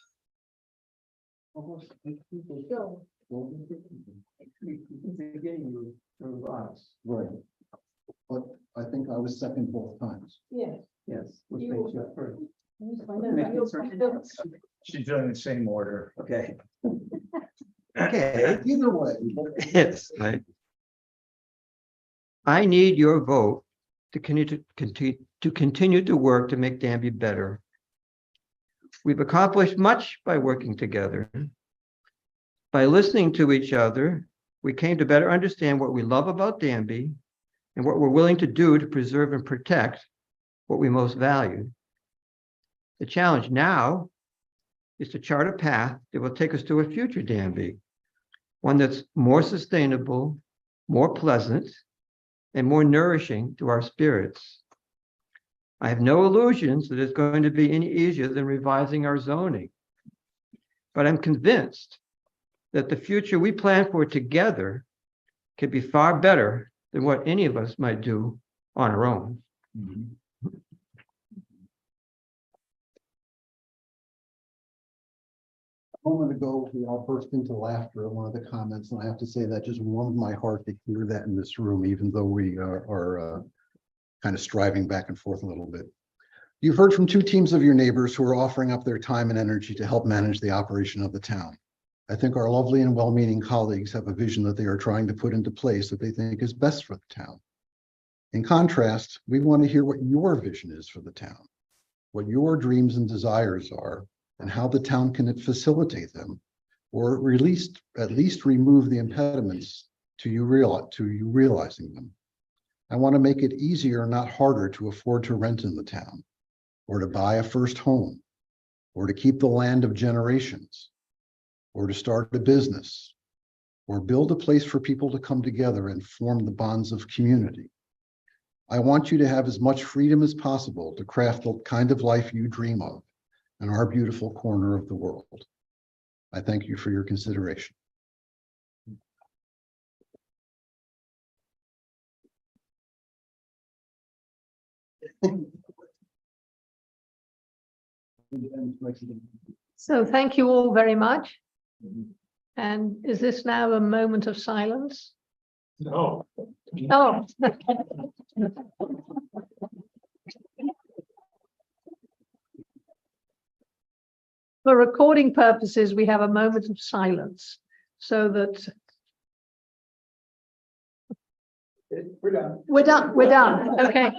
Right. But I think I was second both times. Yes. Yes. She's doing the same order. Okay. Okay. Either way. Yes. I need your vote to continue to work to make Danby better. We've accomplished much by working together. By listening to each other, we came to better understand what we love about Danby and what we're willing to do to preserve and protect what we most value. The challenge now is to chart a path that will take us to a future Danby, one that's more sustainable, more pleasant, and more nourishing to our spirits. I have no illusions that it's going to be any easier than revising our zoning, but I'm convinced that the future we plan for together can be far better than what any of us might do on our own. A moment ago, we all burst into laughter at one of the comments, and I have to say that just warmed my heart to hear that in this room, even though we are kind of striving back and forth a little bit. You've heard from two teams of your neighbors who are offering up their time and energy to help manage the operation of the town. I think our lovely and well-meaning colleagues have a vision that they are trying to put into place that they think is best for the town. In contrast, we want to hear what your vision is for the town, what your dreams and desires are, and how the town can facilitate them, or at least remove the impediments to you realizing them. I want to make it easier, not harder, to afford to rent in the town, or to buy a first home, or to keep the land of generations, or to start a business, or build a place for people to come together and form the bonds of community. I want you to have as much freedom as possible to craft the kind of life you dream of in our beautiful corner of the world. I thank you for your consideration. So thank you all very much. And is this now a moment of silence? No. Oh. For recording purposes, we have a moment of silence so that We're done. we're done. Okay.